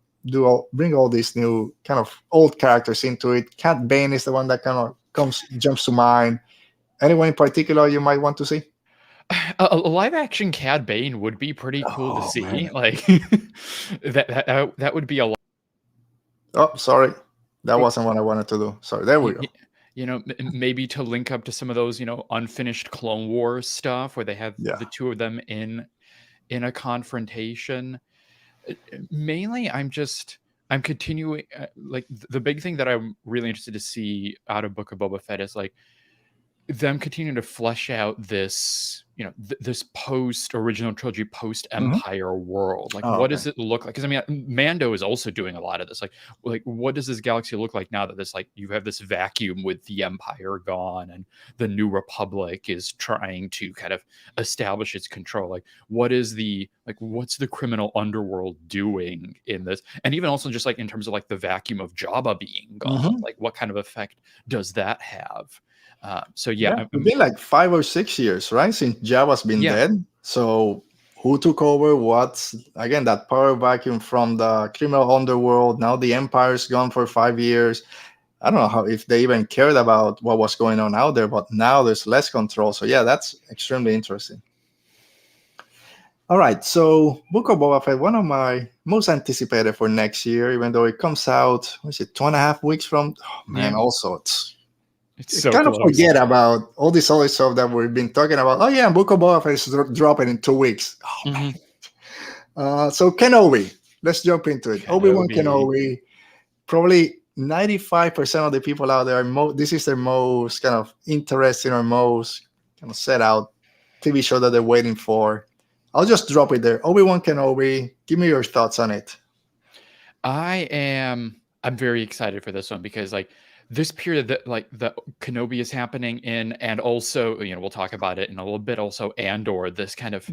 bring all these new kind of old characters into it. Cat Bane is the one that kind of jumps to mind. Anyone in particular you might want to see? A live action Cad Bane would be pretty cool to Oh, see. man. Like that would be a lot. Oh, sorry, that wasn't what I wanted to do. Sorry, there we go. Maybe to link up to some of those, unfinished Clone Wars stuff where they have the two of them in a confrontation. Mainly, I'm continuing. Like the big thing that I'm really interested to see out of Book of Boba Fett is like them continuing to flesh out this, this post original trilogy, post Empire world. Like, what does it look like? Because I mean, Mando is also doing a lot of this. Like, what does this galaxy look like now that this, like, you have this vacuum with the Empire gone and the New Republic is trying to kind of establish its control? Like, what's the criminal underworld doing in this? And even also just like in terms of like the vacuum of Jabba being gone, like what kind of effect does that have? So yeah, it's been like 5 or 6 years, right, since Jabba's been dead. So who took over? What's again that power vacuum from the criminal underworld? Now the Empire's gone for 5 years. I don't know if they even cared about what was going on out there, but now there's less control. So yeah, that's extremely interesting. All right, so Book of Boba Fett, one of my most anticipated for next year, even though it comes out, 2.5 weeks from. Oh man, also it's so kind of forget about all this other stuff that we've been talking about. Oh yeah, Book of Boba Fett is dropping in 2 weeks. Oh man. So Kenobi, let's jump into it. Obi-Wan Kenobi, probably 95% of the people out there, this is their most kind of interesting or most kind of set out TV show that they're waiting for. I'll just drop it there. Obi-Wan Kenobi, give me your thoughts on it. I'm very excited for this one because like this period that like the Kenobi is happening in, and also, we'll talk about it in a little bit, also Andor, this kind of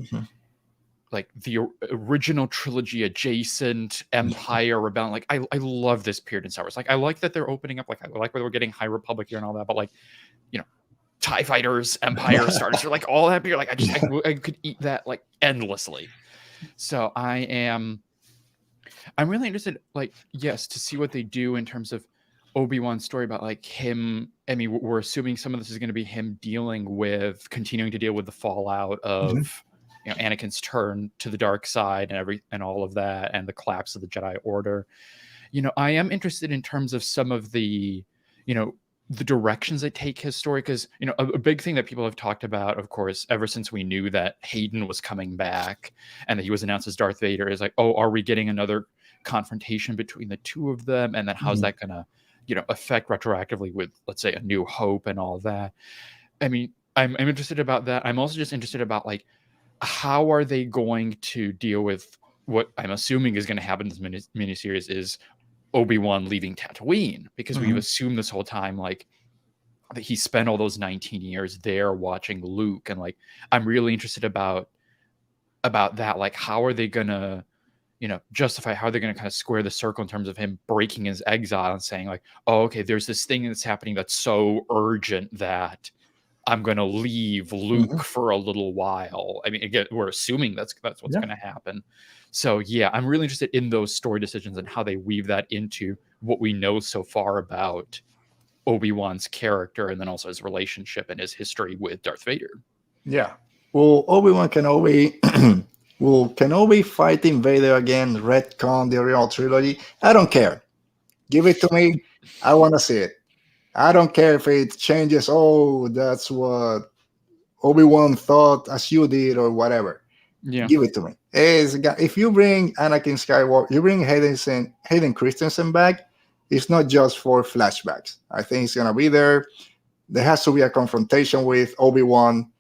like the original trilogy adjacent Empire Rebellion. Like I love this period in Star Wars. Like I like that they're opening up, like I like where we're getting High Republic here and all that, but like, TIE fighters, Empire, Star Destroyer, like all that period, like I could eat that like endlessly. So I'm really interested, like, yes, to see what they do in terms of Obi-Wan's story about like him. I mean, we're assuming some of this is going to be him continuing to deal with the fallout of Anakin's turn to the dark side and all of that, and the collapse of the Jedi Order. I am interested in terms of some of the the directions they take his story, because a big thing that people have talked about, of course, ever since we knew that Hayden was coming back and that he was announced as Darth Vader, is like, oh, are we getting another confrontation between the two of them, and then how's that gonna affect retroactively with, let's say, A New Hope and all that. I mean, I'm interested about that. I'm also just interested about like how are they going to deal with what I'm assuming is going to happen in this miniseries is Obi-Wan leaving Tatooine, because we've assumed this whole time like that he spent all those 19 years there watching Luke, and like I'm really interested about that. Like how are they gonna justify, how they're going to kind of square the circle in terms of him breaking his exile and saying like, oh, okay, there's this thing that's happening that's so urgent that I'm going to leave Luke for a little while. I mean, again, we're assuming that's what's going to happen. So yeah, I'm really interested in those story decisions and how they weave that into what we know so far about Obi-Wan's character, and then also his relationship and his history with Darth Vader. Yeah. Well, Obi-Wan Kenobi... Will Kenobi fighting Vader again, retcon the original trilogy? I don't care. Give it to me. I want to see it. I don't care if it changes. Oh, that's what Obi-Wan thought as you did or whatever. Yeah. Give it to me. If you bring Anakin Skywalker, you bring Hayden Christensen back, it's not just for flashbacks. I think it's going to be there. There has to be a confrontation with Obi-Wan.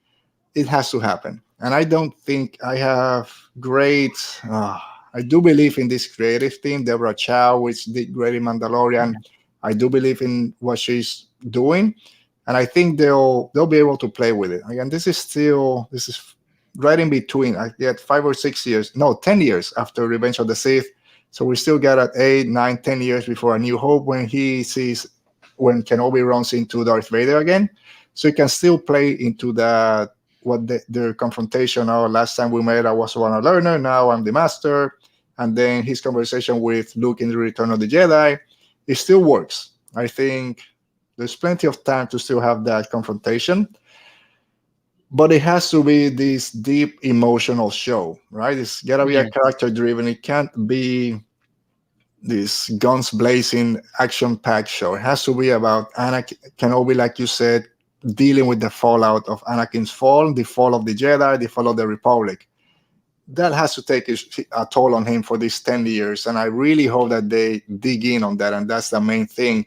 It has to happen. And I don't think I have great I do believe in this creative team, Deborah Chow, which did great in Mandalorian. I do believe in what she's doing, and I think they'll be able to play with it. Again, this is right in between. I get 5 or 6 years, no, 10 years after Revenge of the Sith. So we still got at 8, 9, 10 years before A New Hope when Kenobi runs into Darth Vader again. So you can still play into that their confrontation. Oh, last time we met, I was one a learner. Now I'm the master. And then his conversation with Luke in the Return of the Jedi. It still works. I think there's plenty of time to still have that confrontation. But it has to be this deep emotional show, right? It's gotta be a character driven. It can't be this guns blazing, action packed show. It has to be about Anakin Kenobi, like you said, dealing with the fallout of Anakin's fall, the fall of the Jedi, the fall of the Republic. That has to take a toll on him for these 10 years. And I really hope that they dig in on that. And that's the main thing.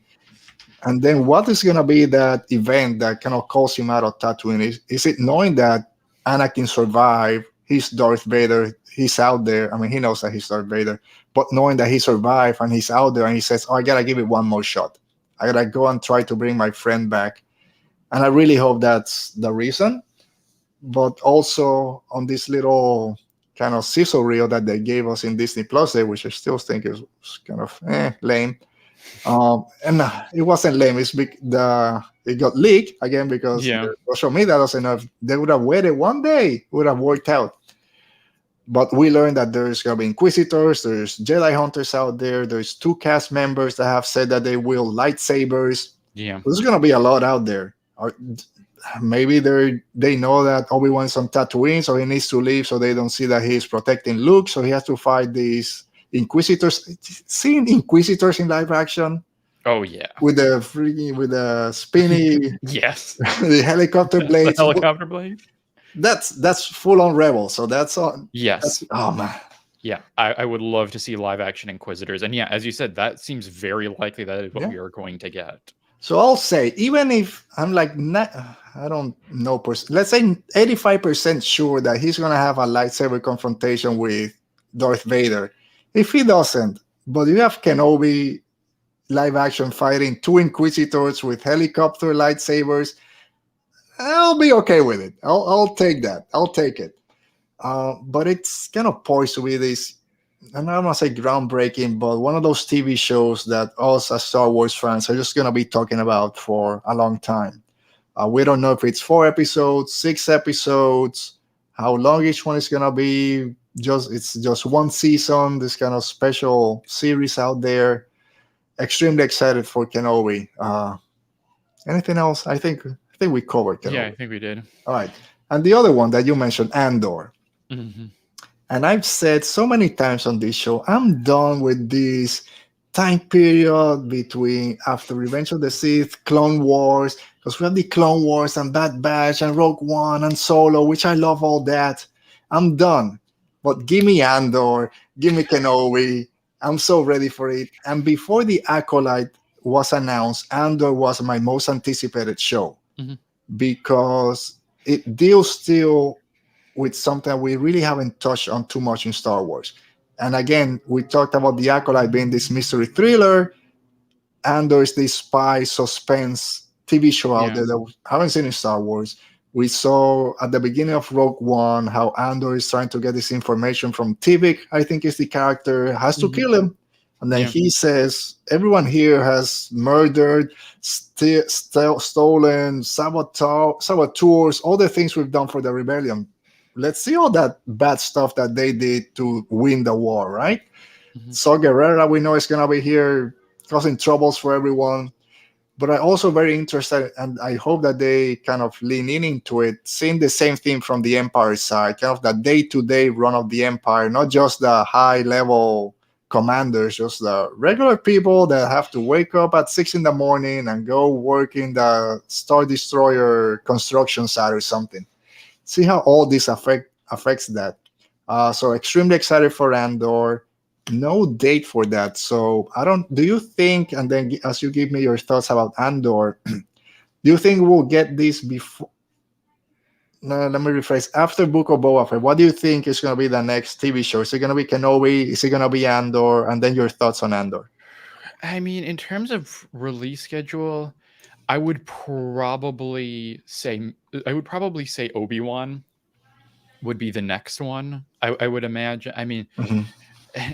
And then what is going to be that event that kind of calls him out of Tatooine? Is it knowing that Anakin survived, he's Darth Vader, he's out there. I mean, he knows that he's Darth Vader, but knowing that he survived and he's out there and he says, oh, I got to give it one more shot. I got to go and try to bring my friend back. And I really hope that's the reason. But also on this little kind of sizzle reel that they gave us in Disney Plus Day, which I still think is kind of lame. And it wasn't lame. It got leaked again because social media doesn't know. If they would have waited one day, it would have worked out. But we learned that there's going to be Inquisitors, there's Jedi Hunters out there, there's 2 cast members that have said that they will lightsabers. Yeah. There's going to be a lot out there. Or maybe they know that Obi-Wan's on Tatooine, so he needs to leave so they don't see that he's protecting Luke, so he has to fight these Inquisitors. Seeing Inquisitors in live action, oh yeah, with the spinny, yes, the helicopter blades, that's full on Rebel. So that's on. Yes. Oh man. Yeah, I would love to see live action Inquisitors, and yeah, as you said, that seems very likely that is what we are going to get. So I'll say, even if I'm like, I don't know, let's say 85% sure that he's gonna have a lightsaber confrontation with Darth Vader. If he doesn't, but you have Kenobi live action fighting 2 Inquisitors with helicopter lightsabers, I'll be okay with it. I'll take that. I'll take it. But it's kind of poised to be this, I'm not going to say groundbreaking, but one of those TV shows that us as Star Wars fans are just going to be talking about for a long time. We don't know if it's 4 episodes, 6 episodes, how long each one is going to be. It's just one season, this kind of special series out there. Extremely excited for Kenobi. Anything else? I think we covered Kenobi. Yeah, I think we did. All right. And the other one that you mentioned, Andor. Mm-hmm. And I've said so many times on this show, I'm done with this time period between after Revenge of the Sith, Clone Wars, because we have the Clone Wars and Bad Batch and Rogue One and Solo, which I love all that. I'm done. But give me Andor, give me Kenobi. I'm so ready for it. And before the Acolyte was announced, Andor was my most anticipated show because it deals still with something we really haven't touched on too much in Star Wars. And again, we talked about the Acolyte being this mystery thriller. Andor is this spy suspense TV show out there that we haven't seen in Star Wars. We saw at the beginning of Rogue One how Andor is trying to get this information from Tivik, I think is the character, has to kill him. And then he says, everyone here has murdered, stolen, saboteurs, all the things we've done for the rebellion. Let's see all that bad stuff that they did to win the war, right? So Guerrera, we know, is going to be here causing troubles for everyone. But I'm also very interested, and I hope that they kind of lean into it, seeing the same thing from the Empire side, kind of the day-to-day run of the Empire, not just the high-level commanders, just the regular people that have to wake up at 6 a.m. and go work in the Star Destroyer construction site or something. See how all this affects that. So extremely excited for Andor. No date for that. So do you think, and then as you give me your thoughts about Andor, do you think we'll get this before? no, let me rephrase. After Book of Boba Fett, what do you think is going to be the next TV show? Is it going to be Kenobi? Is it going to be Andor? And then your thoughts on Andor. I mean, in terms of release schedule, I would probably say Obi-Wan would be the next one. I would imagine. I mean,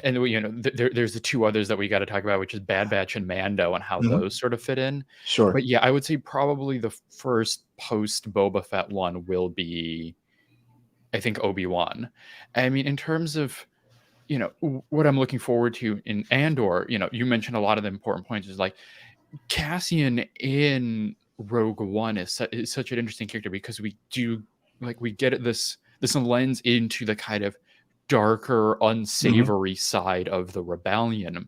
and there's the two others that we got to talk about, which is Bad Batch and Mando, and how those sort of fit in. Sure. But yeah, I would say probably the first post Boba Fett one will be, I think, Obi-Wan. I mean, in terms of what I'm looking forward to in Andor, you mentioned a lot of the important points. Is like Cassian in Rogue One is such an interesting character, because we get this lens into the kind of darker, unsavory side of the rebellion.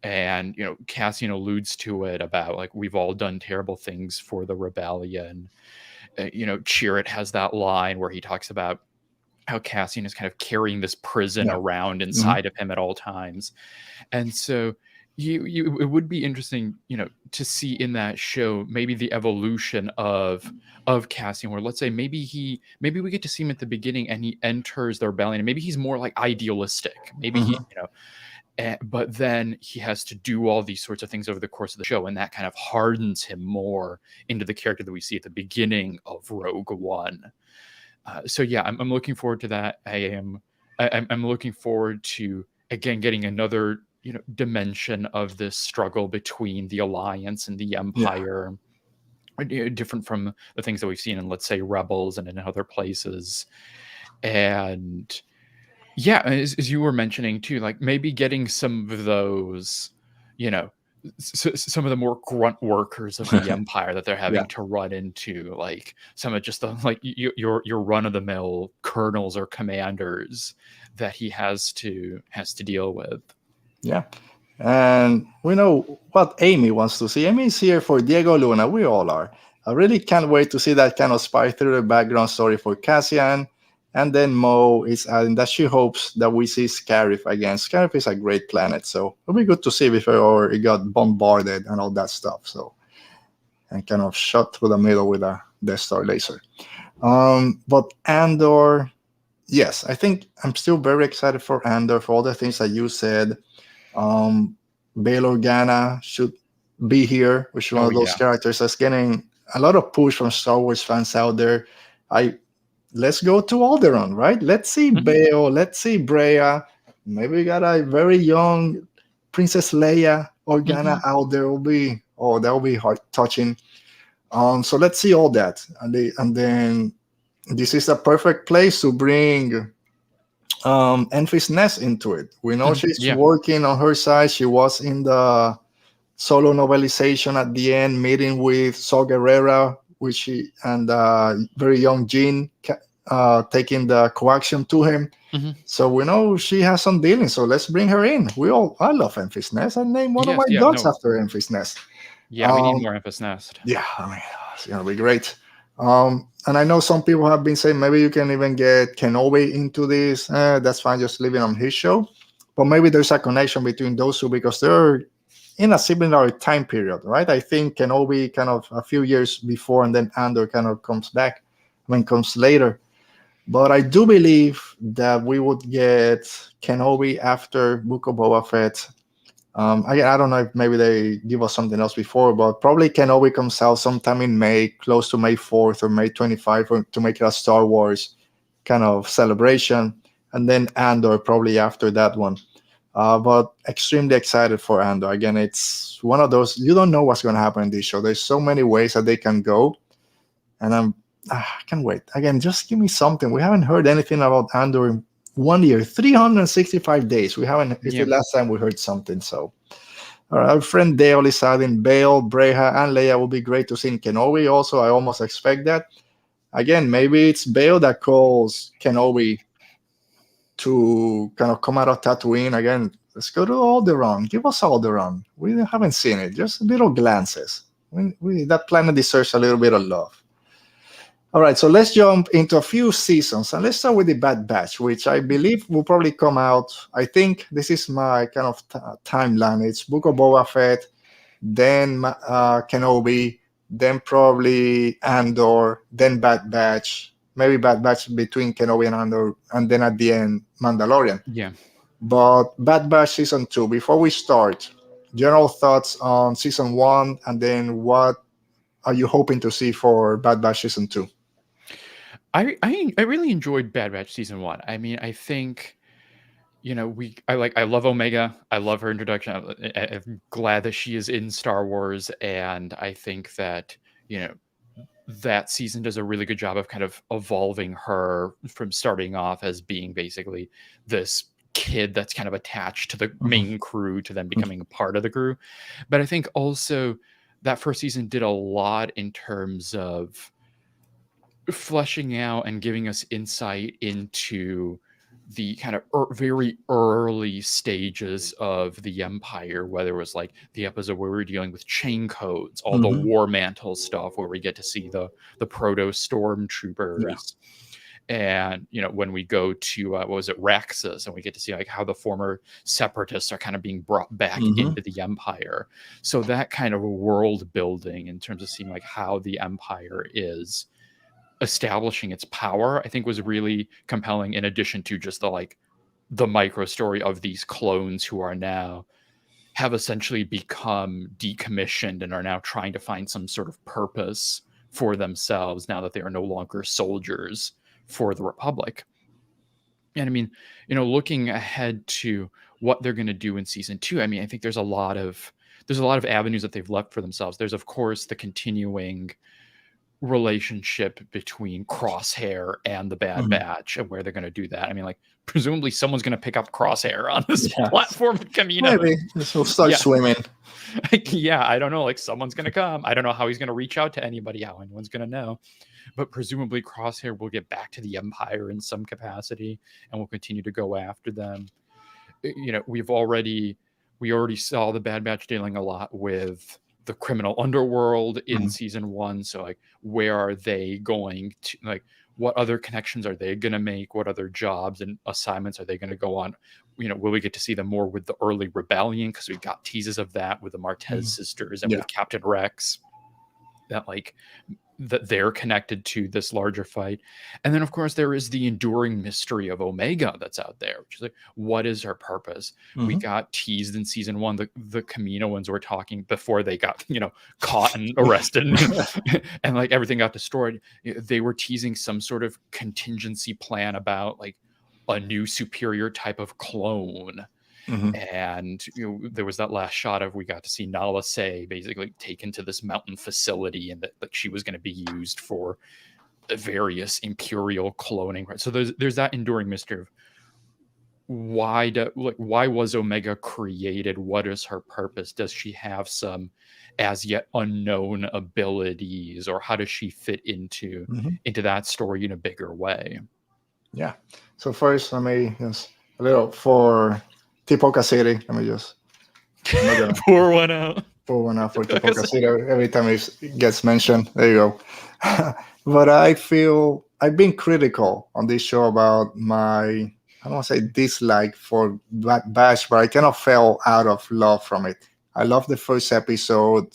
And Cassian alludes to it about, like, we've all done terrible things for the rebellion. Chirrut has that line where he talks about how Cassian is kind of carrying this prison around inside of him at all times. And so it would be interesting, to see in that show maybe the evolution of Cassian, where, let's say, maybe we get to see him at the beginning and he enters the rebellion, and maybe he's more like idealistic. Maybe he, but then he has to do all these sorts of things over the course of the show, and that kind of hardens him more into the character that we see at the beginning of Rogue One. So yeah, I'm looking forward to that. I'm looking forward to, again, getting another dimension of this struggle between the Alliance and the Empire, different from the things that we've seen in, let's say, Rebels and in other places. And yeah, as you were mentioning too, like maybe getting some of those, some of the more grunt workers of the Empire that they're having to run into, like some of just the, like, your run of the mill colonels or commanders that he has to deal with. Yeah. And we know what Amy wants to see. Amy's here for Diego Luna. We all are. I really can't wait to see that kind of spy thriller background story for Cassian. And then Mo is adding that she hopes that we see Scarif again. Scarif is a great planet, so it'll be good to see before it got bombarded and all that stuff. So, and kind of shot through the middle with a Death Star laser. But Andor, yes, I think I'm still very excited for Andor, for all the things that you said. Bail Organa should be here, which is one of those characters that's getting a lot of push from Star Wars fans out there. Let's go to Alderaan, right? Let's see Bail, let's see Brea. Maybe we got a very young Princess Leia Organa out there. That will be heart touching. So let's see all that, and then this is a perfect place to bring Enfys Nest into it. We know she's working on her side. She was in the solo novelization at the end, meeting with Saw Gerrera, which she and very young Jean taking the coaxium to him. So we know she has some dealings. So let's bring her in. I love Enfys Nest. I named one of my dogs after Enfys Nest. Yeah, we need more Enfys Nest. Yeah, I mean, it's gonna be great. And I know some people have been saying maybe you can even get Kenobi into this. That's fine, just leave it on his show. But maybe there's a connection between those two because they're in a similar time period, right? I think Kenobi kind of a few years before, and then Andor kind of comes later. But I do believe that we would get Kenobi after Book of Boba Fett. I don't know if maybe they give us something else before, but probably Kenobi comes out sometime in May, close to May 4th or May 25th, to make it a Star Wars kind of celebration. And then Andor probably after that one. But extremely excited for Andor. Again, it's one of those, you don't know what's going to happen in this show. There's so many ways that they can go. And I can't wait. Again, just give me something. We haven't heard anything about Andor in 1 year, 365 days. We haven't. It's the last time we heard something. So, all right, our friend Dale is adding Bail, Brea, and Leia will be great to see in Kenobi. Also, I almost expect that. Again, maybe it's Bail that calls Kenobi to kind of come out of Tatooine. Again, let's go to Alderaan. Give us Alderaan. We haven't seen it. Just little glances. That planet deserves a little bit of love. All right, so let's jump into a few seasons, and let's start with the Bad Batch, which I believe will probably come out. I think this is my kind of timeline. It's Book of Boba Fett, then Kenobi, then probably Andor, then Bad Batch, maybe Bad Batch between Kenobi and Andor, and then at the end Mandalorian. Yeah. But Bad Batch season 2. Before we start, general thoughts on season 1, and then what are you hoping to see for Bad Batch season 2? I really enjoyed Bad Batch season 1. I mean, I think, I love Omega. I love her introduction. I'm glad that she is in Star Wars, and I think that that season does a really good job of kind of evolving her from starting off as being basically this kid that's kind of attached to the main crew to then becoming a part of the crew. But I think also that first season did a lot in terms of fleshing out and giving us insight into the kind of very early stages of the Empire, whether it was like the episode where we were dealing with chain codes, all the war mantle stuff, where we get to see the proto stormtroopers. And when we go to what was it, Raxus, and we get to see like how the former separatists are kind of being brought back into the Empire. So that kind of world building in terms of seeing like how the Empire is establishing its power, I think was really compelling, in addition to just the micro story of these clones who are now have essentially become decommissioned and are now trying to find some sort of purpose for themselves now that they are no longer soldiers for the Republic. And I mean, looking ahead to what they're going to do in season 2, I mean, I think there's a lot of avenues that they've left for themselves. There's of course the continuing relationship between Crosshair and the Bad Batch, and where they're going to do that. I mean, like, presumably someone's going to pick up Crosshair on this platform at Camino. Maybe he'll start swimming. Yeah, I don't know. Like, someone's going to come. I don't know how he's going to reach out to anybody, how anyone's going to know. But presumably Crosshair will get back to the Empire in some capacity and will continue to go after them. We already saw the Bad Batch dealing a lot with the criminal underworld in season 1. So like, where are they going to, like, what other connections are they going to make? What other jobs and assignments are they going to go on? Will we get to see them more with the early rebellion? Because we got teases of that with the Martez sisters and with Captain Rex, that they're connected to this larger fight. And then of course there is the enduring mystery of Omega that's out there, which is like, what is her purpose? We got teased in season 1, the Kaminoans were talking before they got caught and arrested and like everything got destroyed. They were teasing some sort of contingency plan about like a new superior type of clone. And there was that last shot of, we got to see Nala Se basically taken to this mountain facility, and that she was going to be used for various imperial cloning. So there's that enduring mystery of why was Omega created? What is her purpose? Does she have some as yet unknown abilities, or how does she fit into that story in a bigger way? Yeah. So first, let me just a little for Tipoca City. Let me just pour one out. Pour one out for Tipoca City every time it gets mentioned. There you go. But I feel I've been critical on this show about my, I don't want to say dislike for Bad Batch, but I kind of fell out of love from it. I loved the first episode,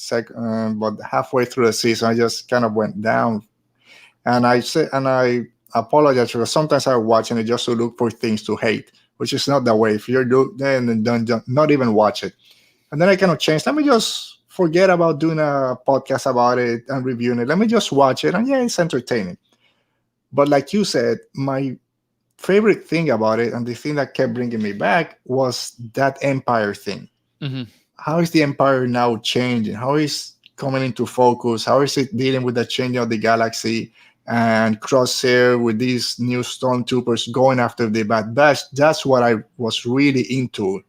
but halfway through the season, I just kind of went down. And I apologize because sometimes I watch it just to look for things to hate, which is not that way. If you're then don't not even watch it. And then I kind of changed. Let me just forget about doing a podcast about it and reviewing it. Let me just watch it. And yeah, it's entertaining. But like you said, my favorite thing about it and the thing that kept bringing me back was that Empire thing. How is the Empire now changing? How is coming into focus? How is it dealing with the changing of the galaxy? And Crosshair with these new stormtroopers going after the Bad Batch. That's what I was really into.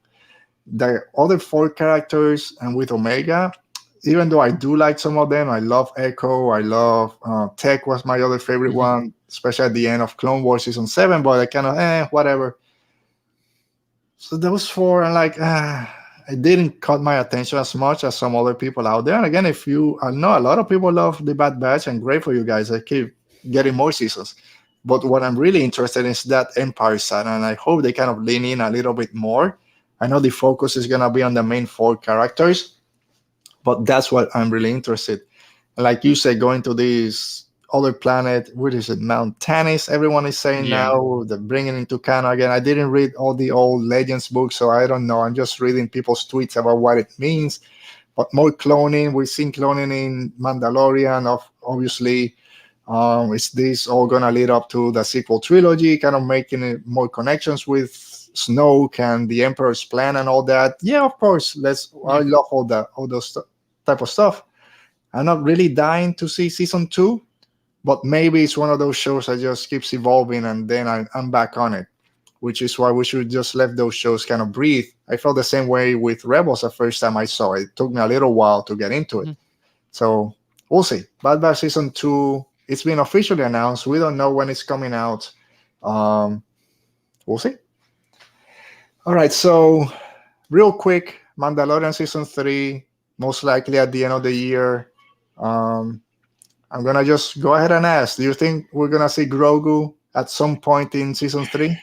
The other 4 characters, and with Omega, even though I do like some of them, I love Echo, I love Tech was my other favorite one, especially at the end of Clone Wars season 7, but I kind of, whatever. So those 4, I'm like, it didn't caught my attention as much as some other people out there. And again, I know a lot of people love the Bad Batch, and great for you guys. I keep getting more seasons. But what I'm really interested in is that Empire side, and I hope they kind of lean in a little bit more. I know the focus is going to be on the main 4 characters, but that's what I'm really interested in. Like you said, going to these other planet. What is it? Mount Tanis. Everyone is saying Yeah. now they're bringing into canon again. I didn't read all the old Legends books, so I don't know. I'm just reading people's tweets about what it means. But more cloning. We've seen cloning in Mandalorian. Obviously, is this all gonna lead up to the sequel trilogy? Kind of making it more connections with Snoke and the Emperor's plan and all that. Yeah, of course. I Yeah. love all those type of stuff. I'm not really dying to see season 2, but maybe it's one of those shows that just keeps evolving and then I'm back on it, which is why we should just let those shows kind of breathe. I felt the same way with Rebels the first time I saw it. It took me a little while to get into it. Mhm. So we'll see. Bad Batch season 2, it's been officially announced. We don't know when it's coming out. We'll see. All right, so real quick, Mandalorian season 3, most likely at the end of the year. I'm gonna just go ahead and ask: do you think we're gonna see Grogu at some point in season 3?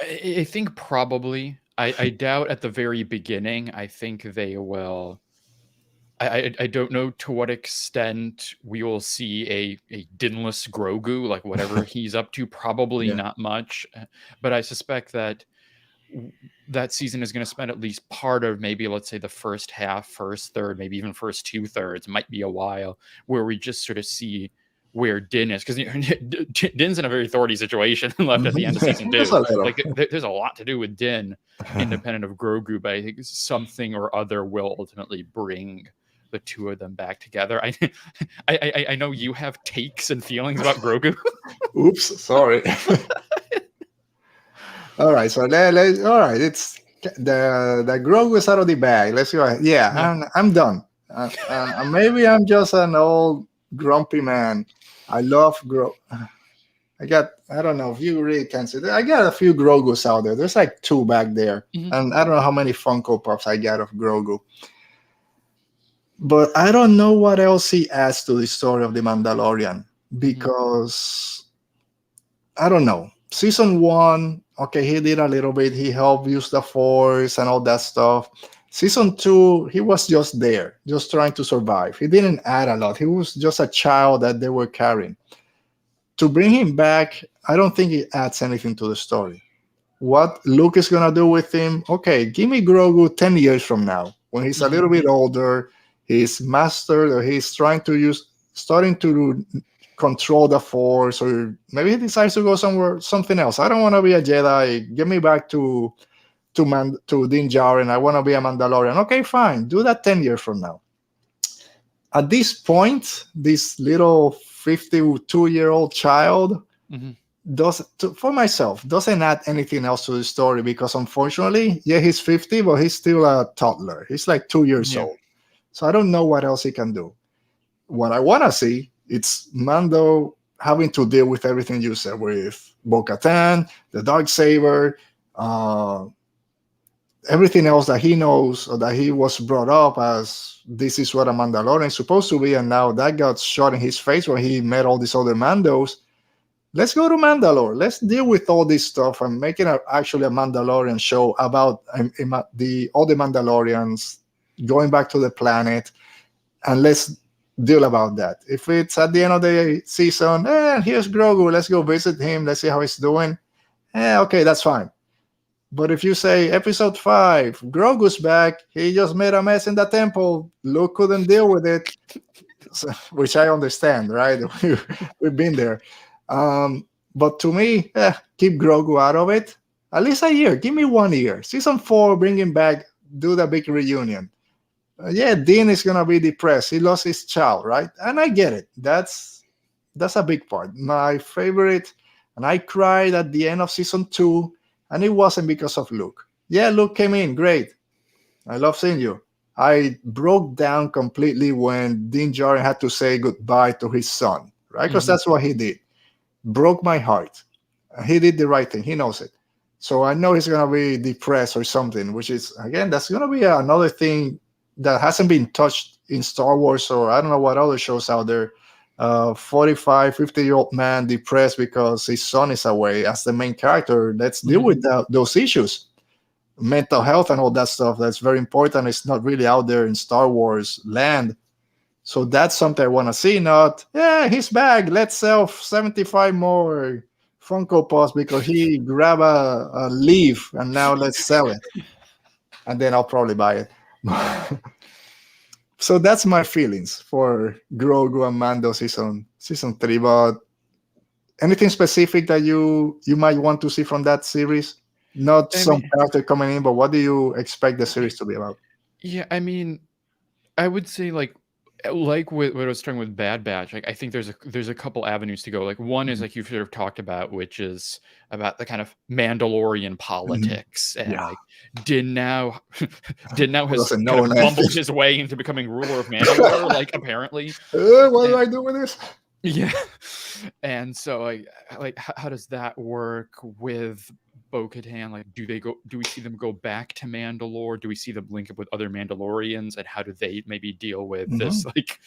I think probably. I doubt at the very beginning. I think they will. I don't know to what extent we will see a dinless Grogu, like whatever he's up to. Probably Yeah. not much, but I suspect that that season is going to spend at least part of maybe, let's say, the first half, first third, maybe even first 2/3. Might be a while where we just sort of see where Din is, because Din's in a very thorny situation left at the end of season 2. Just a little. Like there's a lot to do with Din, independent of Grogu, but I think something or other will ultimately bring the two of them back together. I know you have takes and feelings about Grogu. Oops, sorry. All right, so all right, it's the Grogu is out of the bag. Let's go ahead. Yeah. I'm done. Maybe I'm just an old grumpy man. I love Grogu. I don't know if you really can see that. I got a few Grogus out there. There's like 2 back there. Mhm. And I don't know how many Funko Pops I got of Grogu. But I don't know what else he adds to the story of the Mandalorian, because I don't know. Season 1, okay, he did a little bit. He helped use the Force and all that stuff. Season 2, he was just there, just trying to survive. He didn't add a lot. He was just a child that they were carrying. To bring him back, I don't think it adds anything to the story. What Luke is going to do with him, okay, give me Grogu 10 years from now, when he's a little bit older, he's mastered, or he's starting to control the Force, or maybe he decides to go something else. I don't want to be a Jedi. Get me back to Din Djarin. I want to be a Mandalorian. Okay, fine. Do that 10 years from now. At this point, this little 52-year-old child doesn't add anything else to the story, because unfortunately, yeah, he's 50, but he's still a toddler. He's like 2 years old. So I don't know what else he can do. What I want to see, it's Mando having to deal with everything you said, with Bo-Katan, the Darksaber, everything else that he knows, or that he was brought up as, this is what a Mandalorian is supposed to be, and now that got shot in his face when he met all these other Mandos. Let's go to Mandalore. Let's deal with all this stuff and make it actually a Mandalorian show about all the Mandalorians going back to the planet, and let's deal about that. If it's at the end of the season, here's Grogu, let's go visit him, let's see how he's doing. Okay, that's fine. But if you say episode 5, Grogu's back, he just made a mess in the temple, Luke couldn't deal with it, which I understand, right? We've been there. But to me, keep Grogu out of it. At least a year. Give me 1 year. Season 4, bring him back, do the big reunion. Dean is gonna be depressed. He lost his child, right? And I get it. That's a big part. My favorite, and I cried at the end of season 2, and it wasn't because of Luke. Yeah, Luke came in, great. I love seeing you. I broke down completely when Din Djarin had to say goodbye to his son, right? Because that's what he did. Broke my heart. He did the right thing. He knows it. So I know he's gonna be depressed or something, which is, again, that's gonna be another thing that hasn't been touched in Star Wars, or I don't know what other shows out there. 45, 50-year-old man depressed because his son is away as the main character. Let's deal with those issues. Mental health and all that stuff, that's very important. It's not really out there in Star Wars land. So that's something I want to see. Not, yeah, he's back. Let's sell 75 more Funko Pops because he grabbed a leaf and now let's sell it. And then I'll probably buy it. So that's my feelings for Grogu and Mando season 3. But anything specific that you might want to see from that series? Not I some mean, character coming in, but what do you expect the series to be about? yeah, I mean, I would say like with what I was talking with Bad Batch, like I think there's a couple avenues to go. Like one is Mhm. like you've sort of talked about, which is about the kind of Mandalorian Mhm. politics and Yeah, like Din now Din now who has doesn't kind know of anything? bumbled his way into becoming ruler of Mandalore, like apparently. What do And I do with this? yeah. And so like how does that work with Bo-Katan? Like do we see them go back to Mandalore? Do we see them link up with other Mandalorians? And how do they maybe deal with Mhm. this like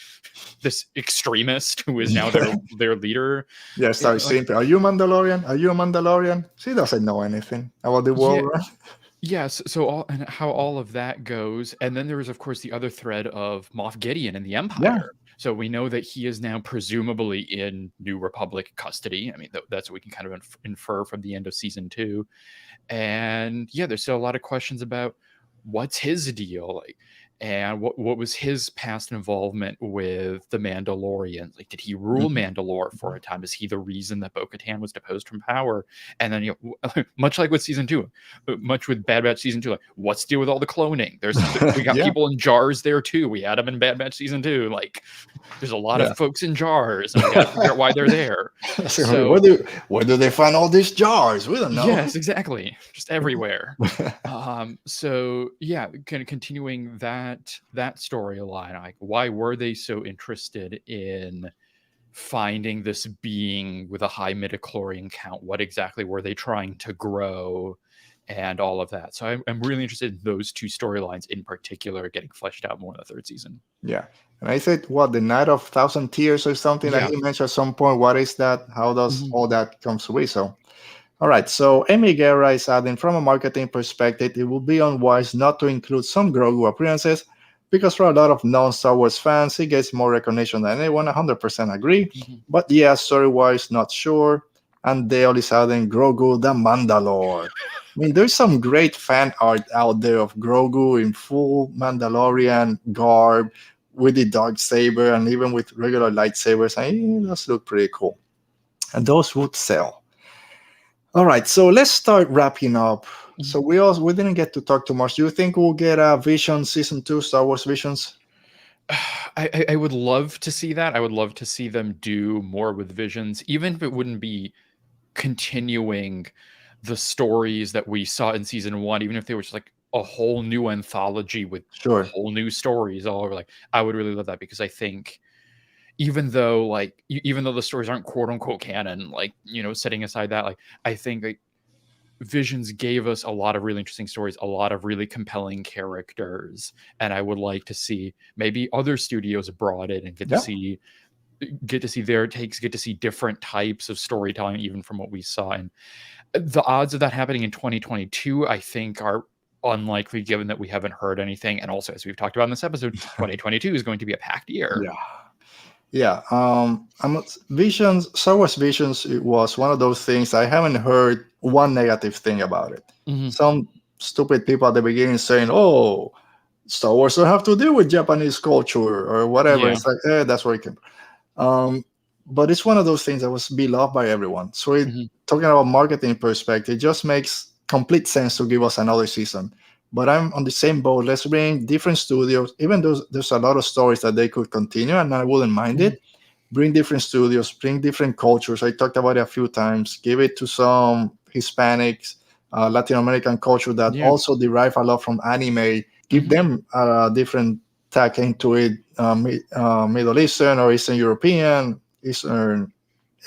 this extremist who is now their leader? Yeah, start Like saying, "Are you Mandalorian? Are you a Mandalorian?" She doesn't know anything about the yeah, world, right? yes. So all and how all of that goes, and then there is of course the other thread of Moff Gideon and the Yeah. Empire. So we know that he is now presumably in New Republic custody. I mean, that's what we can kind of infer from the end of season 2. And yeah, there's still a lot of questions about what's his deal, like, and what was his past involvement with the Mandalorians? Like, did he rule Mhm. Mandalore for a time? Is he the reason that Bo-Katan was deposed from power? And then, much like with season 2, much with Bad Batch season 2, like, what's the deal with all the cloning? We got Yeah, people in jars there too. We had them in Bad Batch season 2. Like, there's a lot of yeah. folks in jars, and we got to figure out why they're there. So, So where do they find all these jars? We don't know. yes, exactly. Just everywhere. So yeah, kind of continuing that storyline, like why were they so interested in finding this being with a high midichlorian count? What exactly were they trying to grow? And all of that. So I'm really interested in those two storylines in particular getting fleshed out more in the third season. Yeah. And I said, what, the Night of Thousand Tears or something that Yeah. he mentioned at some point. What is that? How does Mhm. all that comes to be? So, all right. So, Amy Guerra is adding, from a marketing perspective, it will be unwise not to include some Grogu appearances because for a lot of non-Star Wars fans, he gets more recognition than anyone. 100% agree. Mhm. But yeah, story-wise, not sure. And Dale is adding Grogu the Mandalore. I mean, there's some great fan art out there of Grogu in full Mandalorian garb with the dark saber and even with regular lightsabers. And it does look pretty cool. And those would sell. All right, so let's start wrapping up. So Mhm. we didn't get to talk too much. Do you think we'll get a Vision season 2, Star Wars Visions? I would love to see that. I would love to see them do more with Visions, even if it wouldn't be continuing the stories that we saw in season 1, even if they were just like a whole new anthology with Sure. whole new stories all over. Like, I would really love that because I think even though the stories aren't quote unquote canon, like, setting aside that, like, I think like Visions gave us a lot of really interesting stories, a lot of really compelling characters, and I would like to see maybe other studios brought in and Yeah. get to see their takes, get to see different types of storytelling, even from what we saw. And the odds of that happening in 2022, I think, are unlikely given that we haven't heard anything. And also, as we've talked about in this episode, 2022 is going to be a packed year. Yeah. Yeah. Visions, Star Wars Visions, it was one of those things I haven't heard one negative thing about it. Mhm. Some stupid people at the beginning saying, "Oh, Star Wars don't have to deal with Japanese culture or whatever." Yeah. It's like, that's where it came. But it's one of those things that was beloved by everyone. So Mhm. talking about marketing perspective, it just makes complete sense to give us another season. But I'm on the same boat. Let's bring different studios. Even though there's a lot of stories that they could continue, and I wouldn't mind Mhm. it. Bring different studios, bring different cultures. I talked about it a few times. Give it to some Hispanics, Latin American culture that Yeah. also derive a lot from anime. Give Mhm. them a different tack into it. Middle Eastern or Eastern European, Eastern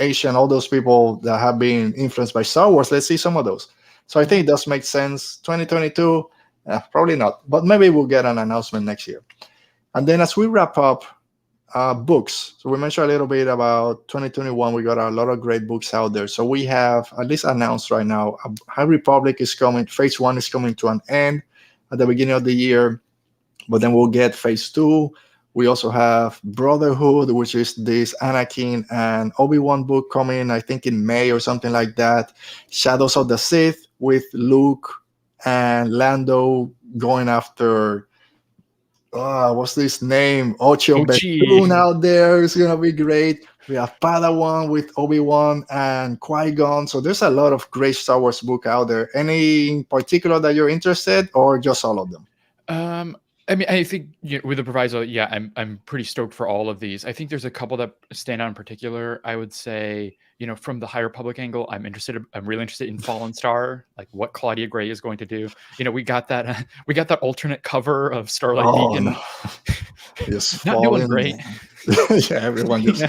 Asian, all those people that have been influenced by Star Wars. Let's see some of those. So I Mhm. think it does make sense. 2022, probably not, but maybe we'll get an announcement next year. And then as we wrap up, books. So we mentioned a little bit about 2021. We got a lot of great books out there. So we have at least announced right now, High Republic is coming. Phase 1 is coming to an end at the beginning of the year, but then we'll get Phase 2. We also have Brotherhood, which is this Anakin and Obi-Wan book coming, I think, in May or something like that. Shadows of the Sith with Luke and Lando going after what's this name? Ocho OG. Bethune out there. It's gonna be great. We have Padawan with Obi-Wan and Qui-Gon. So there's a lot of great Star Wars book out there. Any in particular that you're interested, or just all of them? I mean, I think with the proviso, yeah, I'm pretty stoked for all of these. I think there's a couple that stand out in particular. I would say, from the High Republic angle, I'm really interested in Fallen Star, like what Claudia Gray is going to do. We got that we got that alternate cover of Starlight Oh Beacon. no, just Not doing falling. great. Yeah, everyone just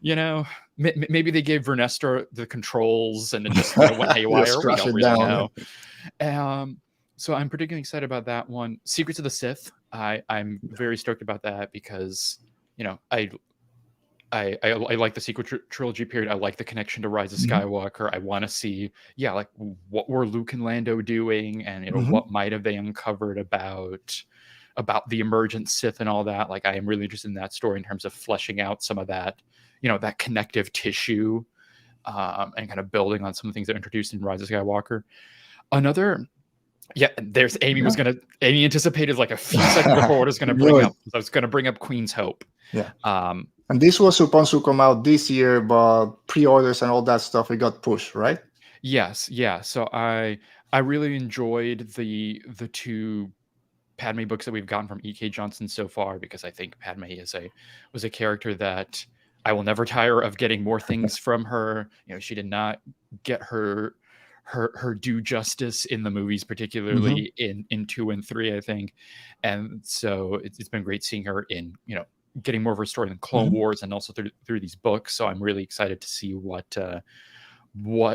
maybe they gave Vernestra the controls and it just went haywire. just We crush don't it really down. know. So I'm particularly excited about that one. Secrets of the Sith. I'm very stoked about that because I like the sequel trilogy period. I like the connection to Rise of Skywalker. I want to see like what were Luke and Lando doing, and what might have they uncovered about the emergent Sith and all that. Like I am really interested in that story in terms of fleshing out some of that that connective tissue, and kind of building on some of the things that are introduced in Rise of Skywalker. Another. Yeah, there's Amy was gonna. Amy anticipated like a few seconds before what I was gonna bring up. I was gonna bring up Queen's Hope. Yeah. And this was supposed to come out this year, but pre-orders and all that stuff it got pushed, right? Yes, yeah. So I really enjoyed the two Padme books that we've gotten from E.K. Johnston so far, because I think Padme was a character that I will never tire of getting more things from her. She did not get her due justice in the movies, particularly in 2 and 3, I think. And so it's been great seeing her in, getting more of her story in Clone Wars and also through these books. So I'm really excited to see what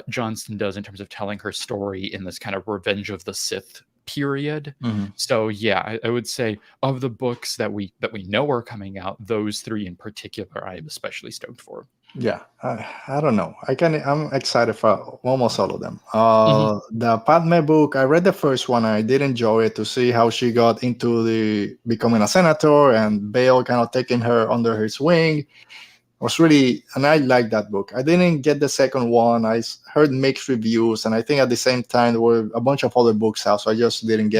Johnston does in terms of telling her story in this kind of Revenge of the Sith period. So yeah, I would say of the books that we know are coming out, those 3 in particular, I am especially stoked for. Yeah, I don't know. I'm excited for almost all of them. The Padme book, I read the first one. I did enjoy it to see how she got into the becoming a senator and Bale kind of taking her under his wing. Was really, and I like that book. I didn't get the second one. I heard mixed reviews, and I think at the same time there were a bunch of other books out, so I just didn't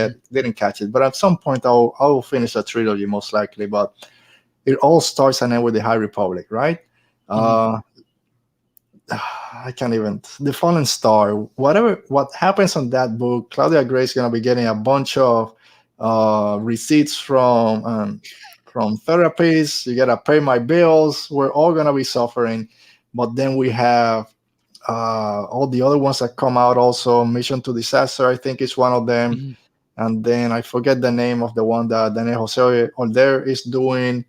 catch it. But at some point, I'll finish the trilogy most likely. But it all starts and ends with the High Republic, right? I can't even. The Fallen Star. What happens on that book, Claudia Gray is gonna be getting a bunch of receipts from therapists. You gotta pay my bills. We're all gonna be suffering. But then we have all the other ones that come out also. Mission to Disaster, I think, is one of them. And then I forget the name of the one that Daniel Jose Older is doing.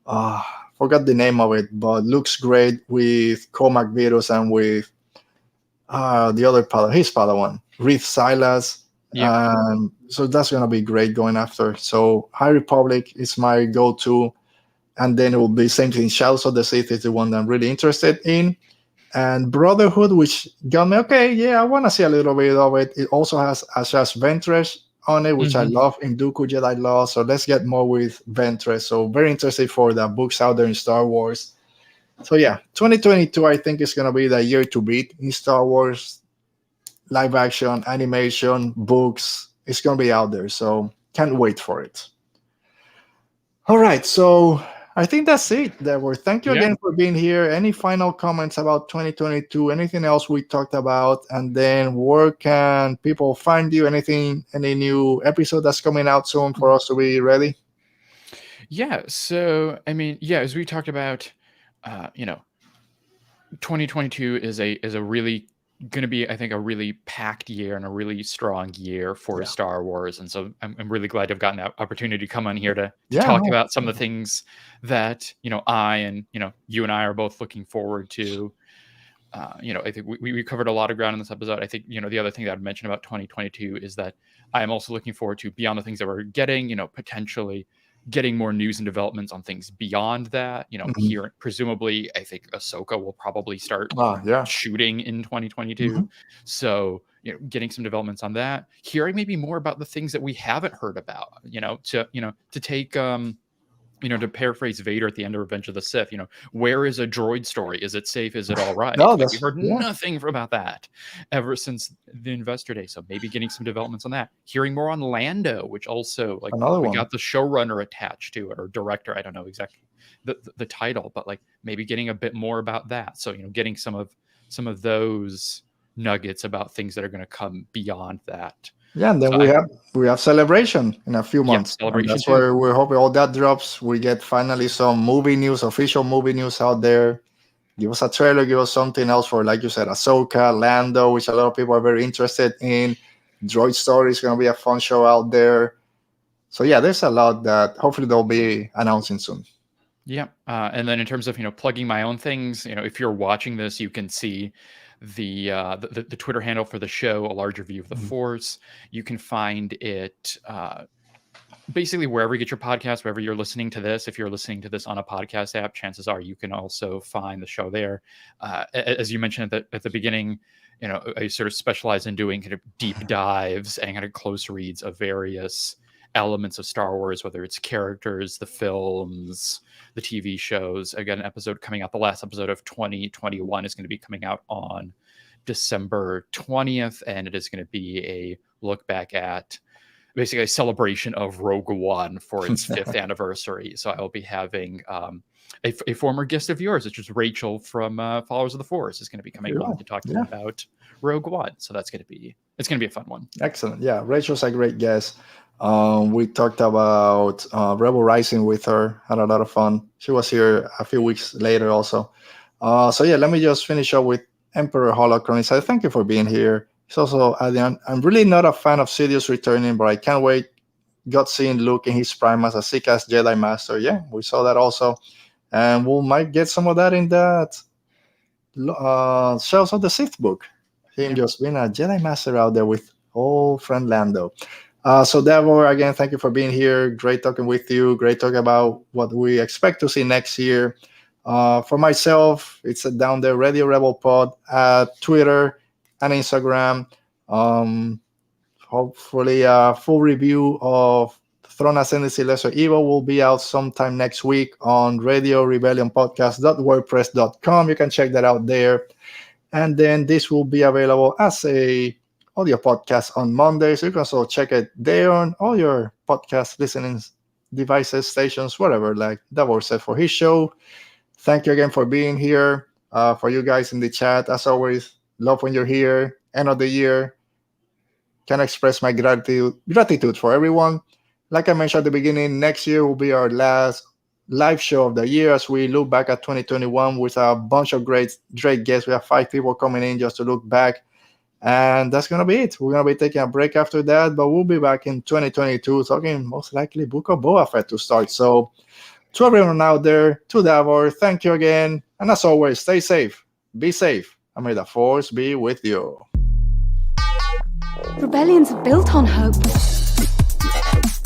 Forgot the name of it, but looks great with Cormac Virus and with the other his Padawan, Reith Silas. So that's going to be great going after. So High Republic is my go-to. And then it will be same thing. Shadows of the Sith is the one that I'm really interested in. And Brotherhood, which got me, okay, yeah, I want to see a little bit of it. It also has Ashash Ventress on it, which I love in Dooku Jedi Law. So let's get more with Ventress. So very interested for the books out there in Star Wars. So yeah, 2022, I think is going to be the year to beat in Star Wars. Live action, animation, books. It's going to be out there. So can't wait for it. All right. So I think that's it, Davor. Thank you again for being here. Any final comments about 2022? Anything else we talked about? And then where can people find you? Any new episode that's coming out soon for us to be ready? Yeah. So, I mean, as we talked about, 2022 is a really going to be, I think, a really packed year and a really strong year for Star Wars. And so I'm really glad to have gotten that opportunity to come on here to talk about some of the things that, I and, you and I are both looking forward to. I think we covered a lot of ground in this episode. I think, the other thing that I'd mention about 2022 is that I am also looking forward to, beyond the things that we're getting, potentially getting more news and developments on things beyond that. Here, presumably, I think Ahsoka will probably start shooting in 2022. So, getting some developments on that, hearing maybe more about the things that we haven't heard about, to take to paraphrase Vader at the end of Revenge of the Sith, where is a droid story? Is it safe? Is it all right? No, we heard nothing about that ever since the Investor Day. So maybe getting some developments on that. Hearing more on Lando, which also got the showrunner attached to it, or director. I don't know exactly the title, but maybe getting a bit more about that. So getting some of those nuggets about things that are going to come beyond that. Yeah, and then we have Celebration in a few months. Celebration that's where we're hoping all that drops. We get finally some movie news, official movie news out there. Give us a trailer, give us something else for, like you said, Ahsoka, Lando, which a lot of people are very interested in. Droid Story is going to be a fun show out there. So yeah, there's a lot that hopefully they'll be announcing soon. Yeah, and then in terms of plugging my own things, if you're watching this, you can see the Twitter handle for the show, A Larger View of the Force. You can find it basically wherever you get your podcast, wherever you're listening to this. If you're listening to this on a podcast app, chances are you can also find the show there. As you mentioned at the beginning, I sort of specialize in doing kind of deep dives and kind of close reads of various elements of Star Wars, whether it's characters, the films, the TV shows. I've got an episode coming out. The last episode of 2021 is going to be coming out on December 20th, and it is going to be a look back at basically a celebration of Rogue One for its 5th anniversary. So I will be having a former guest of yours, which is Rachel from Followers of the Force, is going to be coming on to talk to me about Rogue One. So it's going to be a fun one. Excellent. Yeah, Rachel's a great guest. We talked about Rebel Rising with her, had a lot of fun. She was here a few weeks later also. So yeah, let me just finish up with Emperor Holocron. So thank you for being here. It's also, I'm really not a fan of Sidious returning, but I can't wait. Got seeing Luke in his prime as a sick-ass Jedi Master. Yeah, we saw that also. And we might get some of that in that Shells of the Sith book. Him just being a Jedi Master out there with old friend Lando. So Davor, again, thank you for being here. Great talking with you. Great talking about what we expect to see next year. For myself, it's down there, Radio Rebel Pod at Twitter and Instagram. Hopefully a full review of Throne Ascendancy Lesser Evil will be out sometime next week on Radio Rebellion Podcast.wordpress.com. You can check that out there. And then this will be available as a audio podcast on Monday. So you can also check it there on all your podcast listening devices, stations, whatever, like Davor said for his show. Thank you again for being here. For you guys in the chat, as always, love when you're here. End of the year. Can express my gratitude for everyone. Like I mentioned at the beginning, next year will be our last live show of the year as we look back at 2021 with a bunch of great guests. We have 5 people coming in just to look back. And that's going to be it. We're going to be taking a break after that, but we'll be back in 2022 talking most likely Book of Boba Fett to start. So to everyone out there, to Davor, thank you again. And as always, stay safe, be safe, and may the Force be with you. Rebellions are built on hope.